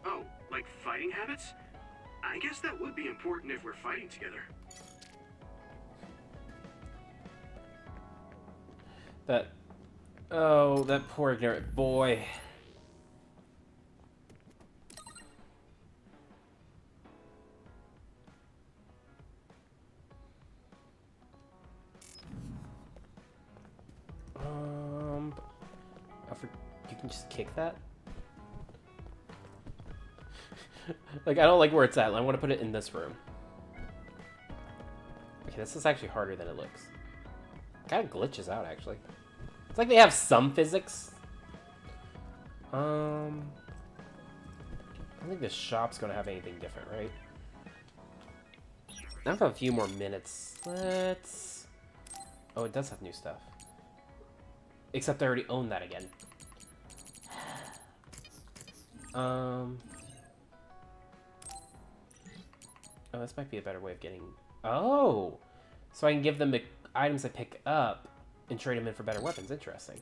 F: Oh, like fighting habits? I guess that would be important if we're fighting together.
A: Oh, that poor ignorant boy. You can just kick that? Like, I don't like where it's at. I want to put it in this room. Okay, this is actually harder than it looks. It kind of glitches out, actually. It's like they have some physics. I don't think this shop's gonna have anything different, right? I have a few more minutes. Let's... Oh, it does have new stuff. Except I already own that again. Oh, this might be a better way of getting... Oh! So I can give them the items I pick up and trade them in for better weapons. Interesting.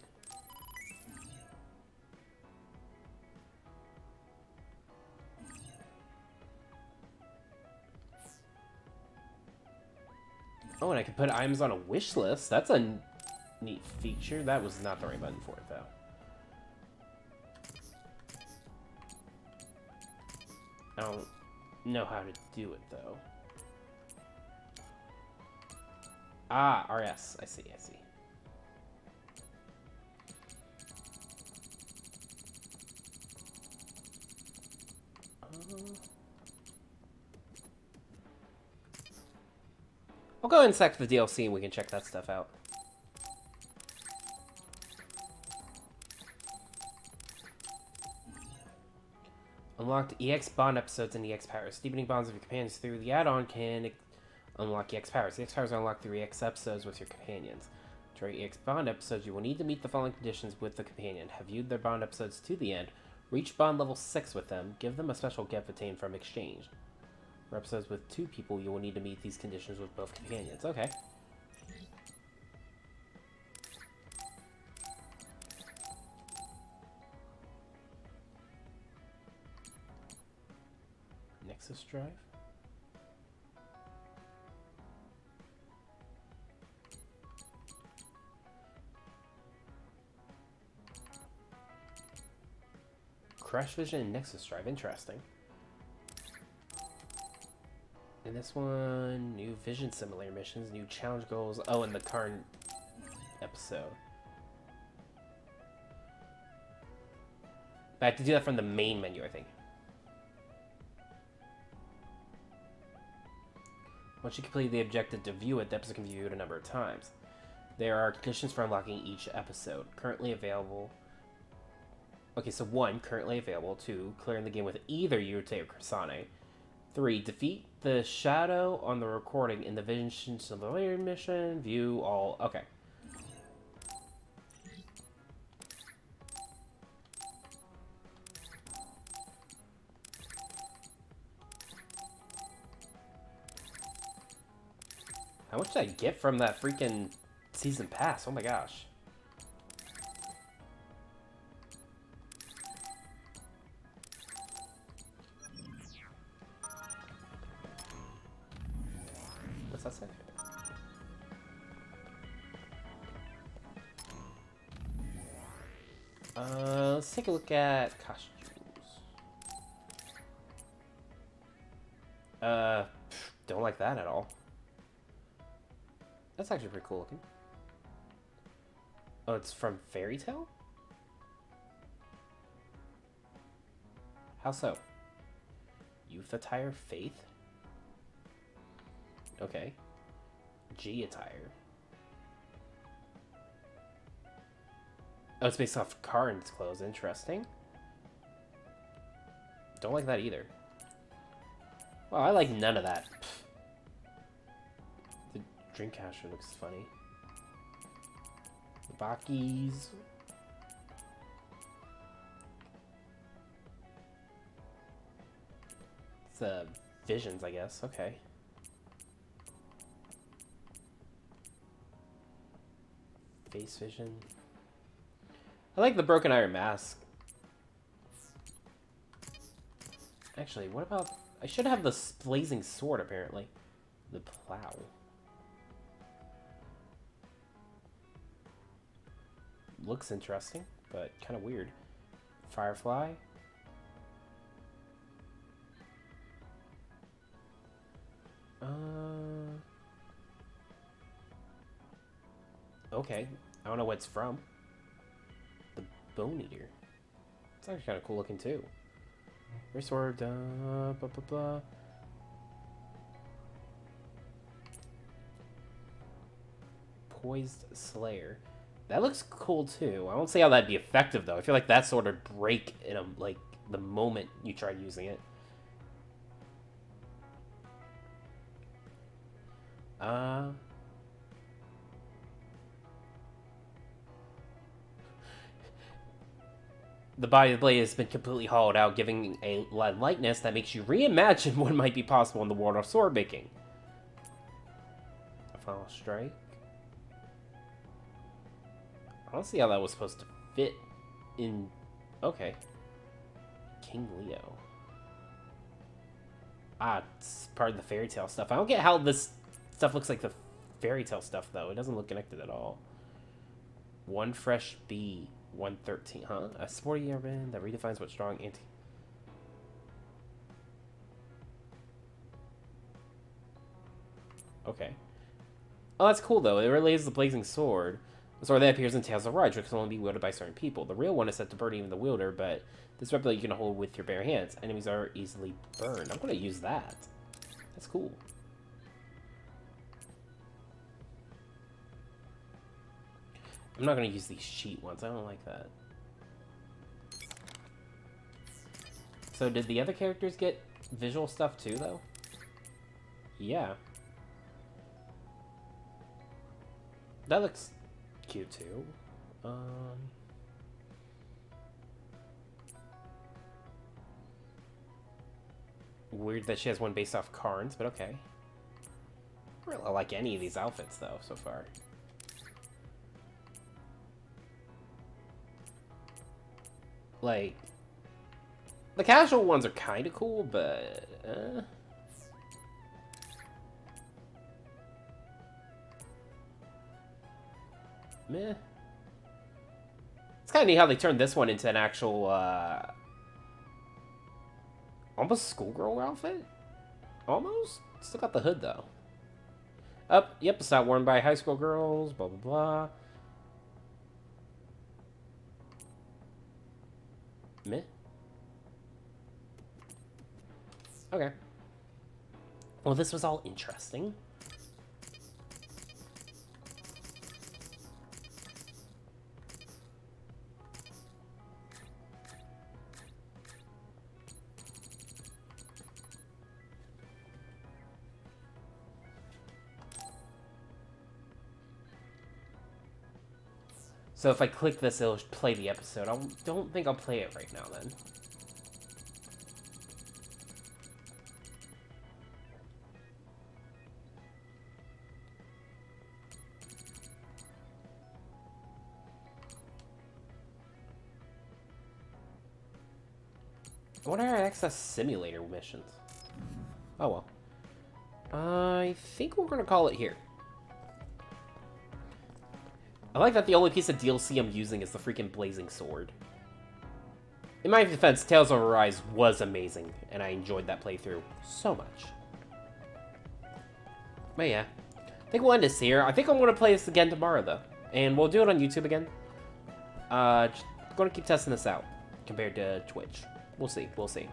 A: Oh, and I can put items on a wish list. That's a neat feature. That was not the right button for it, though. I don't know how to do it, though. Ah, RS. I see, I see. I'll go and select the DLC and we can check that stuff out. Unlocked EX bond episodes and EX powers. Deepening bonds with your companions through the add-on can unlock EX powers. The EX powers are unlocked through EX episodes with your companions. During EX bond episodes, you will need to meet the following conditions with the companion. Have viewed their bond episodes to the end. Reach bond level 6 with them. Give them a special gift obtained from exchange. For episodes with 2 people, you will need to meet these conditions with both companions. Okay. Nexus drive. Crash Vision and Nexus drive. Interesting. And this one, new Vision Simulator missions, new challenge goals. Oh, and the current episode. I have to do that from the main menu, I think. Once you complete the objective to view it, the episode can be viewed a number of times. There are conditions for unlocking each episode. Currently available. Okay, so 1, currently available. 2, clearing the game with either Yurite or Kasane. 3, defeat the shadow on the recording in the Vision Simulator mission. View all. Okay. How much did I get from that freaking season pass? Oh my gosh. What's that say? Let's take a look at costumes. Don't like that at all. That's actually pretty cool looking. Oh, it's from Fairy Tale? How so? Youth attire, Faith? Okay. G attire. Oh, it's based off Karin's clothes. Interesting. Don't like that either. Well, I like none of that. The drink casher looks funny. The Bakis. It's visions, I guess. Okay. Face vision. I like the broken iron mask. Actually, what about... I should have the blazing sword, apparently. The plow. Looks interesting, but kind of weird. Firefly. Okay. I don't know what it's from. The Bone Eater. It's actually kind of cool looking, too. Sword, blah, blah, blah. Poised Slayer. That looks cool too. I won't say how that'd be effective though. I feel like that sword would break in like the moment you tried using it. The body of the blade has been completely hollowed out, giving a lightness that makes you reimagine what might be possible in the world of sword making. A final strike. I don't see how that was supposed to fit in... Okay. King Leo. Ah, it's part of the fairy tale stuff. I don't get how this stuff looks like the fairy tale stuff, though. It doesn't look connected at all. One fresh bee. 113, huh? A sporty airband that redefines what strong anti... Okay. Oh, that's cool, though. It really is the blazing sword. The sword that appears in Tales of Rage, which can only be wielded by certain people. The real one is set to burn even the wielder, but this replica you can hold with your bare hands. Enemies are easily burned. I'm going to use that. That's cool. I'm not going to use these sheet ones. I don't like that. So did the other characters get visual stuff too, though? Yeah. That looks cute too. Weird that she has one based off Karn's, but okay. I don't really like any of these outfits though, so far. Like, the casual ones are kind of cool, but meh. It's kind of neat how they turned this one into an actual, almost schoolgirl outfit? Almost? Still got the hood, though. Yep, it's not worn by high school girls, blah, blah, blah. Meh. Okay. Well, this was all interesting. So if I click this, it'll play the episode. I don't think I'll play it right now, then. I wonder how I access simulator missions. Oh well. I think we're gonna call it here. I like that the only piece of DLC I'm using is the freaking blazing sword. In my defense, Tales of Arise was amazing, and I enjoyed that playthrough so much. But yeah, I think we'll end this here. I think I'm going to play this again tomorrow, though. And we'll do it on YouTube again. Just going to keep testing this out compared to Twitch. We'll see. We'll see.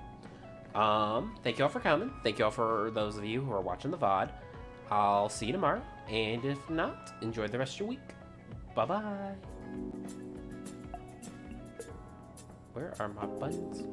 A: Thank you all for coming. Thank you all for those of you who are watching the VOD. I'll see you tomorrow. And if not, enjoy the rest of your week. Bye-bye. Where are my buttons?